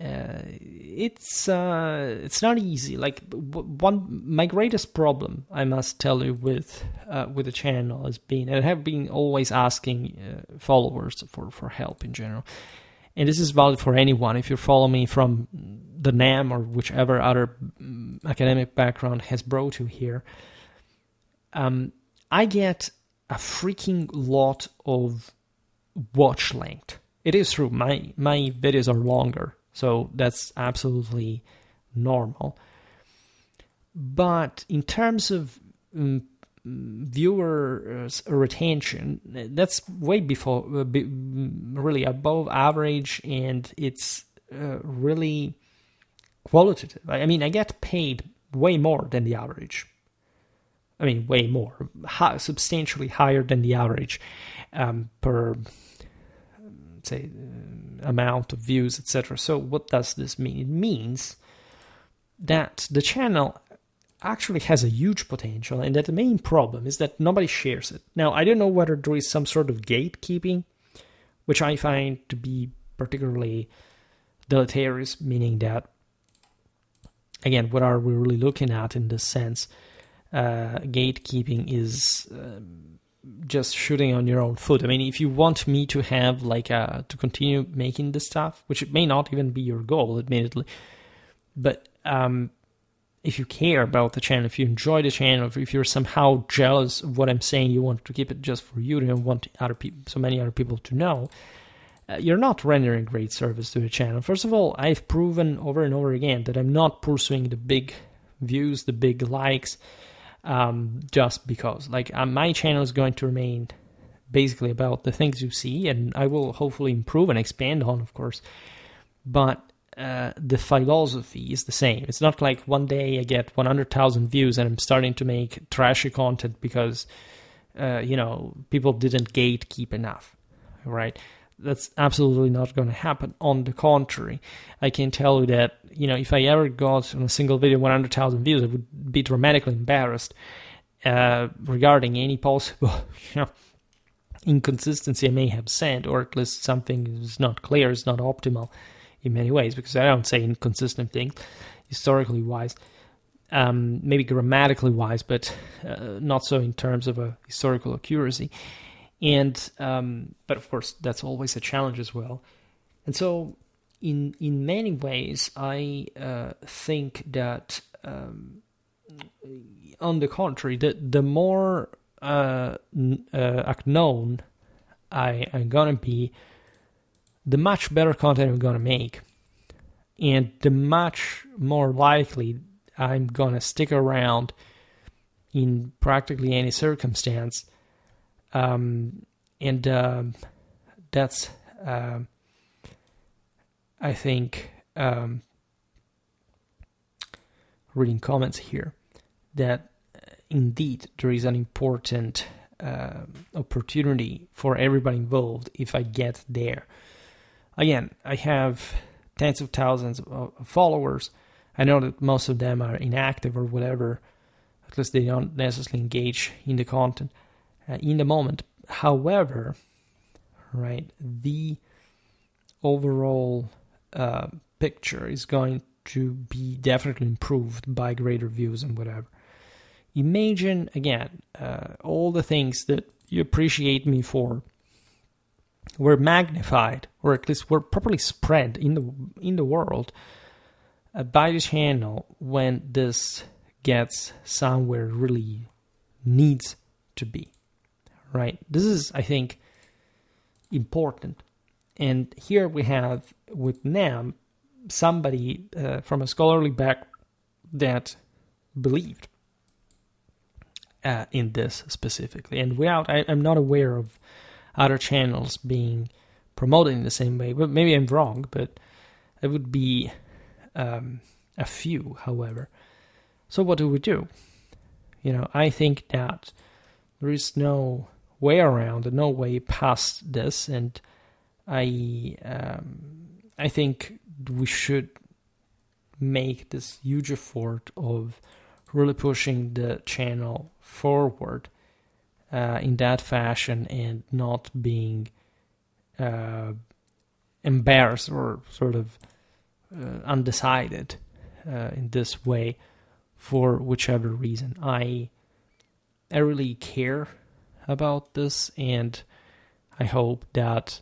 Speaker 1: it's not easy. Like my greatest problem, I must tell you, with the channel has been, and I have been always asking followers for help in general. And this is valid for anyone. If you follow me from the NAM or whichever other academic background has brought you here, I get a freaking lot of watch length. It is true, my videos are longer, so that's absolutely normal. But in terms of viewer retention, that's way before, really above average, and it's really qualitative. I mean, I get paid way more than the average. I mean, way more, substantially higher than the average per, say, amount of views, etc. So what does this mean? It means that the channel actually has a huge potential, and that the main problem is that nobody shares it. Now, I don't know whether there is some sort of gatekeeping, which I find to be particularly deleterious, meaning that, again, what are we really looking at in this sense? Gatekeeping is just shooting on your own foot. I mean, if you want me to have to continue making this stuff, which it may not even be your goal, admittedly, but if you care about the channel, if you enjoy the channel, if you're somehow jealous of what I'm saying, you want to keep it just for you don't want so many other people to know, you're not rendering great service to the channel. First of all, I've proven over and over again that I'm not pursuing the big views, the big likes, just because. My channel is going to remain basically about the things you see, and I will hopefully improve and expand on, of course. But the philosophy is the same. It's not like one day I get 100,000 views and I'm starting to make trashy content because, people didn't gatekeep enough, right? That's absolutely not going to happen. On the contrary, I can tell you that, if I ever got on a single video 100,000 views, I would be dramatically embarrassed regarding any possible, inconsistency I may have said, or at least something is not clear, is not optimal in many ways, because I don't say inconsistent things, historically wise, maybe grammatically wise, but not so in terms of a historical accuracy. And but of course, that's always a challenge as well. And so, in many ways, I think that, on the contrary, the more known I'm gonna be, the much better content I'm gonna make, and the much more likely I'm gonna stick around in practically any circumstance. That's, I think, reading comments here, that indeed there is an important opportunity for everybody involved if I get there. Again, I have tens of thousands of followers. I know that most of them are inactive or whatever, at least they don't necessarily engage in the content in the moment. However, right, the overall picture is going to be definitely improved by greater views and whatever. Imagine, again, all the things that you appreciate me for were magnified, or at least were properly spread in the world by the channel when this gets somewhere really needs to be, right? This is, I think, important. And here we have with NAM somebody from a scholarly background that believed in this specifically. And I'm not aware of other channels being promoted in the same way, but maybe I'm wrong, but it would be a few, however. So what do we do? I think that there is no way around and no way past this, and I think we should make this huge effort of really pushing the channel forward in that fashion and not being embarrassed or sort of undecided in this way for whichever reason. I really care about this, and I hope that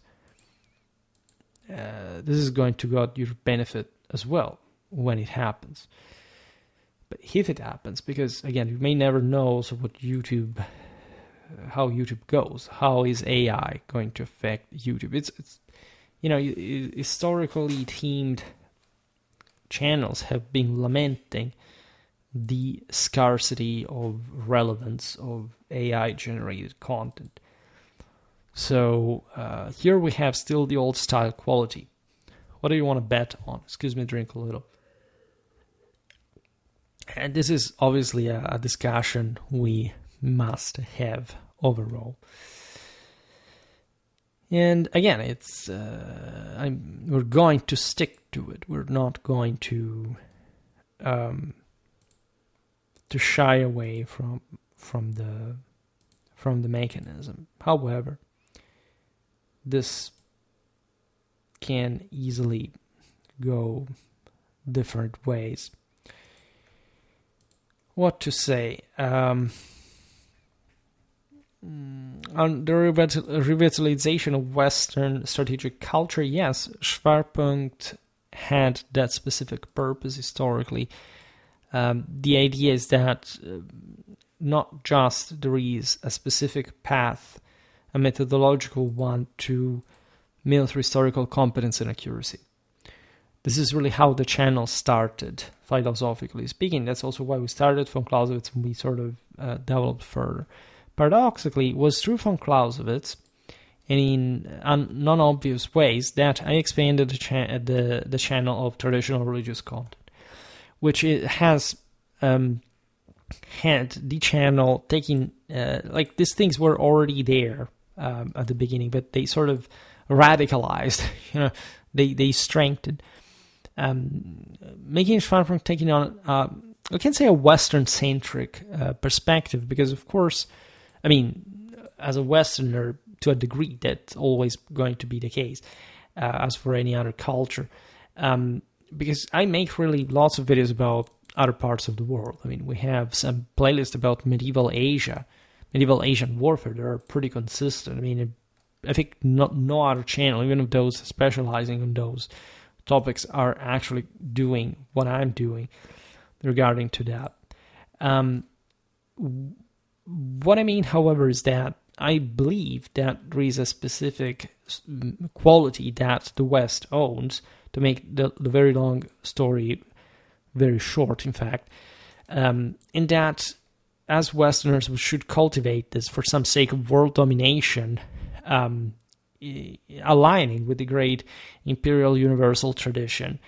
Speaker 1: this is going to go to your benefit as well when it happens. But if it happens, because again, you may never know how YouTube goes. How is AI going to affect YouTube? It's historically themed channels have been lamenting the scarcity of relevance of AI-generated content. So here we have still the old style quality. What do you want to bet on? Excuse me, drink a little. And this is obviously a discussion we must have overall. And again, it's we're going to stick to it. We're not going to shy away from the mechanism. However, this can easily go different ways. What to say? On the revitalization of Western strategic culture, yes, Schwerpunkt had that specific purpose historically. The idea is that not just there is a specific path, a methodological one to military historical competence and accuracy. This is really how the channel started, philosophically speaking. That's also why we started von Clausewitz and we sort of developed further. Paradoxically, it was through von Clausewitz and in non-obvious ways that I expanded the channel of traditional religious content, which it has had the channel taking, like these things were already there at the beginning, but they sort of radicalized, they strengthened. Making Schwerpunkt taking on, I can say a Western-centric perspective, because of course, I mean, as a Westerner, to a degree, that's always going to be the case, as for any other culture. Because I make really lots of videos about other parts of the world. I mean, we have some playlists about medieval Asia, medieval Asian warfare that are pretty consistent. I mean, I think no other channel, even of those specializing on those topics, are actually doing what I'm doing regarding to that. What I mean, however, is that I believe that there is a specific quality that the West owns, to make the very long story very short, in fact, in that as Westerners we should cultivate this for some sake of world domination, aligning with the great imperial universal tradition.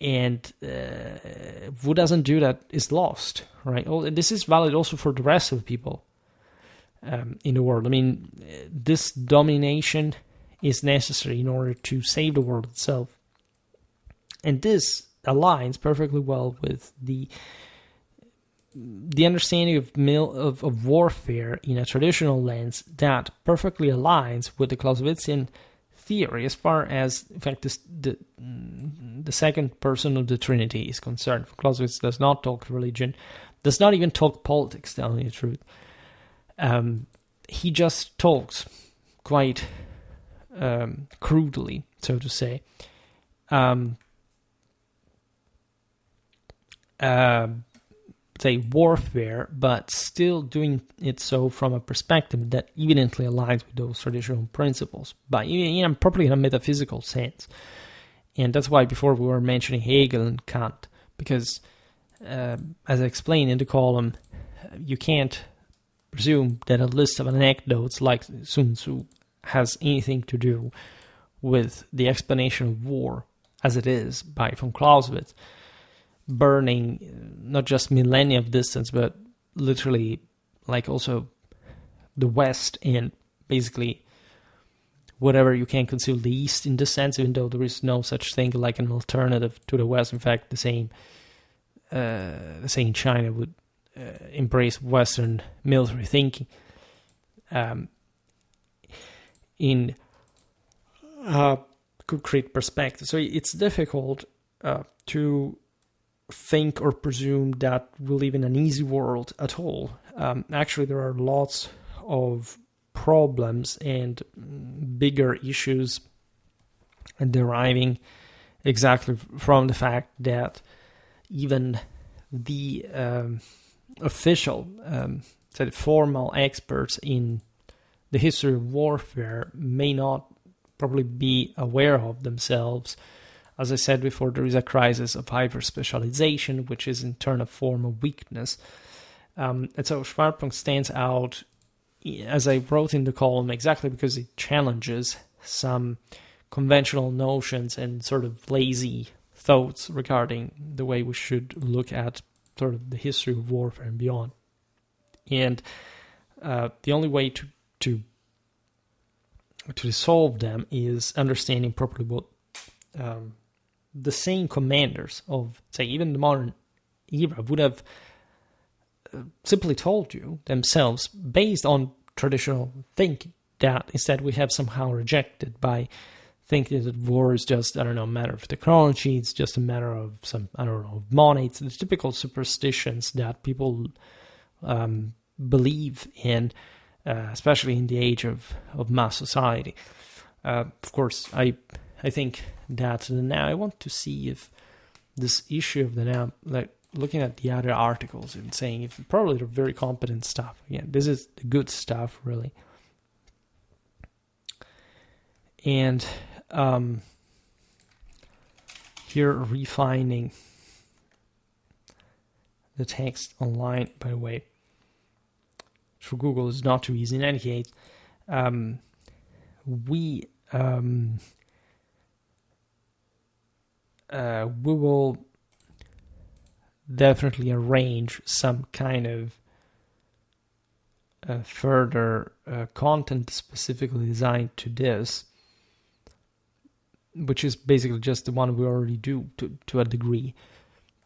Speaker 1: And who doesn't do that is lost, right? This is valid also for the rest of the people in the world. I mean, this domination is necessary in order to save the world itself. And this aligns perfectly well with the understanding of warfare in a traditional lens that perfectly aligns with the Clausewitzian theory, as far as, in fact, the second person of the Trinity is concerned. Clausewitz does not talk religion, does not even talk politics, telling the truth. He just talks quite crudely, so to say, say, warfare, but still doing it so from a perspective that evidently aligns with those traditional principles, but properly in a metaphysical sense. And that's why before we were mentioning Hegel and Kant, because as I explained in the column, you can't presume that a list of anecdotes like Sun Tzu has anything to do with the explanation of war as it is by von Clausewitz, burning not just millennia of distance, but literally like also the West and basically whatever you can consider the East in this sense, even though there is no such thing like an alternative to the West. In fact, the same China would embrace Western military thinking in concrete perspective. So it's difficult to think or presume that we live in an easy world at all. Actually, there are lots of problems and bigger issues deriving exactly from the fact that even the official, formal experts in the history of warfare may not probably be aware of themselves. As I said before, there is a crisis of hyper-specialization, which is in turn a form of weakness. And so Schwerpunkt stands out, as I wrote in the column, exactly because it challenges some conventional notions and sort of lazy thoughts regarding the way we should look at sort of the history of warfare and beyond. And the only way to resolve them is understanding properly what the same commanders of, say, even the modern era would have simply told you themselves based on traditional thinking, that instead we have somehow rejected by thinking that war is just, a matter of technology, it's just a matter of some, money. It's the typical superstitions that people believe in, especially in the age of mass society. Of course, I think that now I want to see if this issue of the now, like looking at the other articles and saying if probably they're very competent stuff. Again, this is the good stuff, really. And here refining the text online, by the way, through Google is not too easy. In any case, we will definitely arrange some kind of further content specifically designed to this, which is basically just the one we already do to a degree,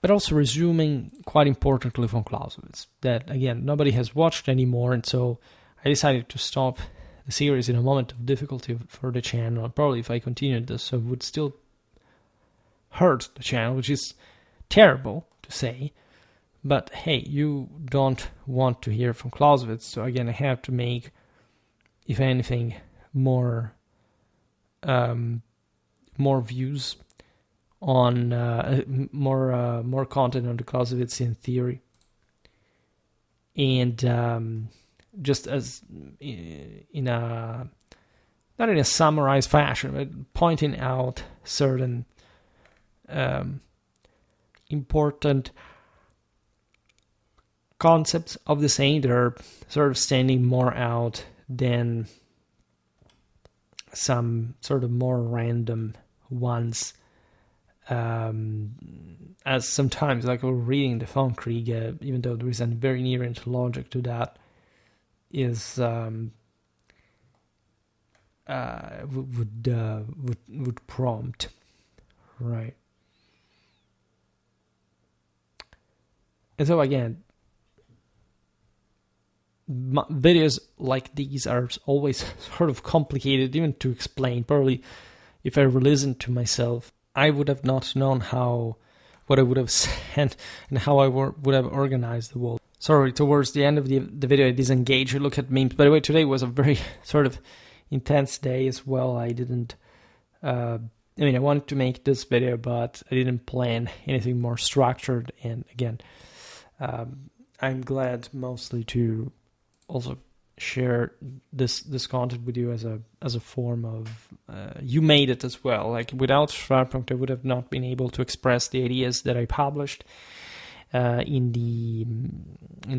Speaker 1: but also resuming, quite importantly, von Clausewitz, that, again, nobody has watched anymore, and so I decided to stop the series in a moment of difficulty for the channel. Probably if I continued this, I would still hurt the channel, which is terrible to say, but hey, you don't want to hear from Clausewitz, so again, I have to make, if anything, more views on more content on the Clausewitzian theory, and just as in a not in a summarized fashion, but pointing out certain important concepts of the same that are sort of standing more out than some sort of more random ones. As sometimes, like we're reading the von Krieg, even though there is a very inherent logic to that, is would prompt, right? And so again, videos like these are always sort of complicated even to explain. Probably if I re-listened to myself, I would have not known what I would have said and how I would have organized the world. Sorry, towards the end of the video I disengaged. Look at memes. By the way, today was a very sort of intense day as well. I didn't I wanted to make this video, but I didn't plan anything more structured, and again, I'm glad mostly to also share this content with you as a form of you made it as well. Like without Schwerpunkt, I would have not been able to express the ideas that I published in the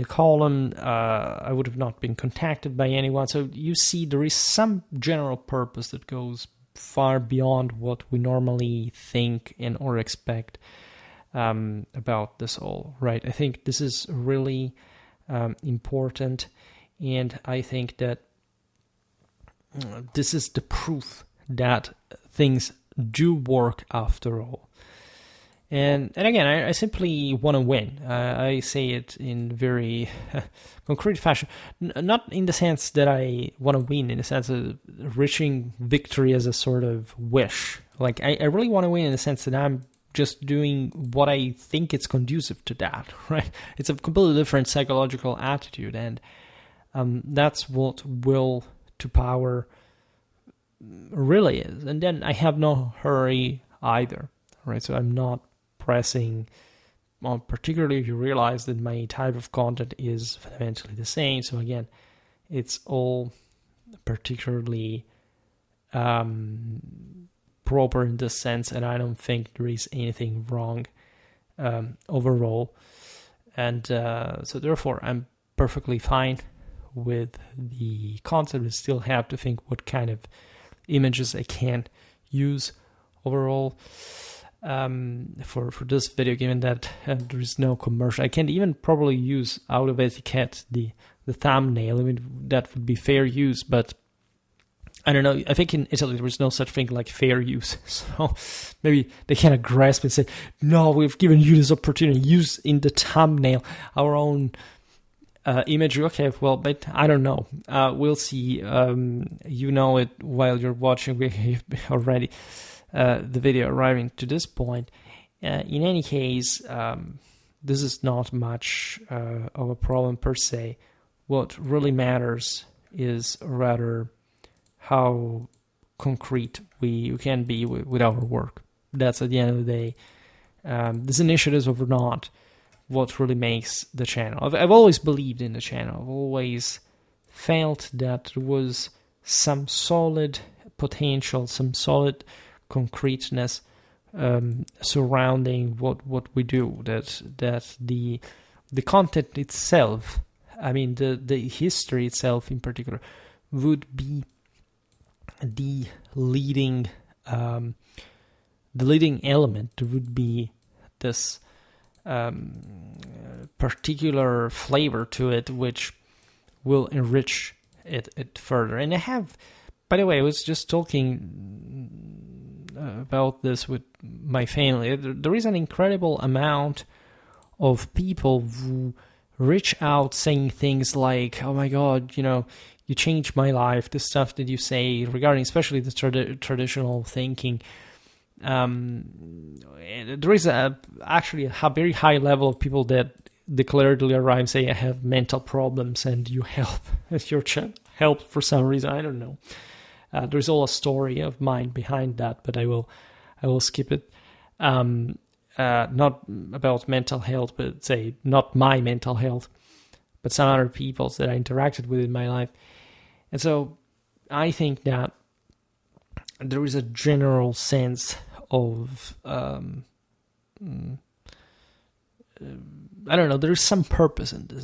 Speaker 1: column. I would have not been contacted by anyone. So you see, there is some general purpose that goes far beyond what we normally think and or expect about this all, right? I think this is really important. And I think that this is the proof that things do work after all. And again, I simply want to win. I say it in very concrete fashion, not in the sense that I want to win, in the sense of reaching victory as a sort of wish. Like I really want to win in the sense that I'm just doing what I think it's conducive to that, right? It's a completely different psychological attitude, and that's what will to power really is. And then I have no hurry either, right? So I'm not pressing, well, particularly if you realize that my type of content is fundamentally the same. So again, it's all particularly proper in this sense, and I don't think there is anything wrong overall. And so therefore, I'm perfectly fine with the concept. I still have to think what kind of images I can use overall for this video, given that there is no commercial. I can't even probably use out of etiquette the thumbnail. I mean, that would be fair use, but I don't know. I think in Italy there is no such thing like fair use. So maybe they kind of grasp and say, no, we've given you this opportunity. Use in the thumbnail our own imagery. Okay, well, but I don't know. We'll see. You know it while you're watching. We have already the video arriving to this point. In any case, this is not much of a problem per se. What really matters is rather how concrete we can be with our work. That's at the end of the day. These initiatives are not what really makes the channel. I've always believed in the channel. I've always felt that there was some solid potential, some solid concreteness surrounding what we do. That the content itself, I mean the history itself in particular, would be the leading element. There would be this particular flavor to it which will enrich it further. And I have, by the way, I was just talking about this with my family. There is an incredible amount of people who reach out saying things like, oh my God, you changed my life, the stuff that you say regarding especially the traditional thinking. There is actually a very high level of people that declaratively arrive and say, I have mental problems and you help. Your chat helped for some reason, I don't know. There's all a story of mine behind that, but I will skip it. Not about mental health, but say not my mental health, but some other people's that I interacted with in my life. And so I think that there is a general sense of, I don't know, there's some purpose in this.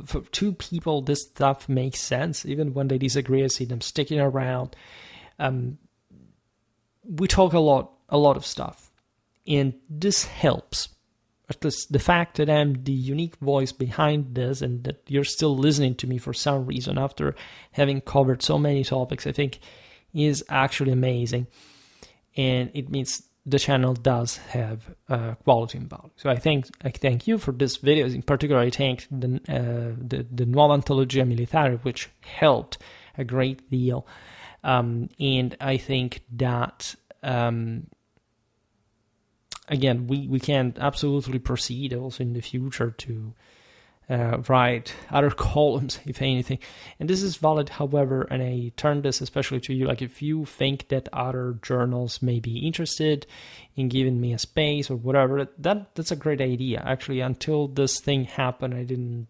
Speaker 1: For two people, this stuff makes sense. Even when they disagree, I see them sticking around. We talk a lot of stuff. And this helps. At least the fact that I'm the unique voice behind this and that you're still listening to me for some reason after having covered so many topics, I think is actually amazing. And it means the channel does have quality and value. So I thank you for this video. In particular, I thank the Nuova Antologia Militare, which helped a great deal. And I think that again, we can absolutely proceed also in the future to write other columns, if anything. And this is valid, however, and I turn this especially to you, like if you think that other journals may be interested in giving me a space or whatever, that's a great idea. Actually, until this thing happened,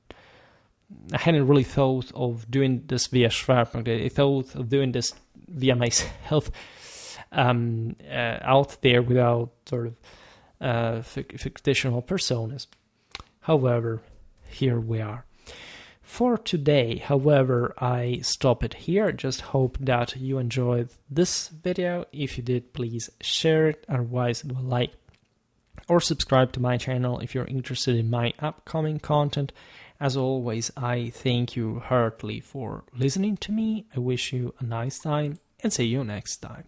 Speaker 1: I hadn't really thought of doing this via Schwerpunkt. I thought of doing this via myself out there without sort of fictional personas. However, here we are. For today, however, I stop it here. Just hope that you enjoyed this video. If you did, please share it. Otherwise, like or subscribe to my channel if you're interested in my upcoming content. As always, I thank you heartily for listening to me. I wish you a nice time and see you next time.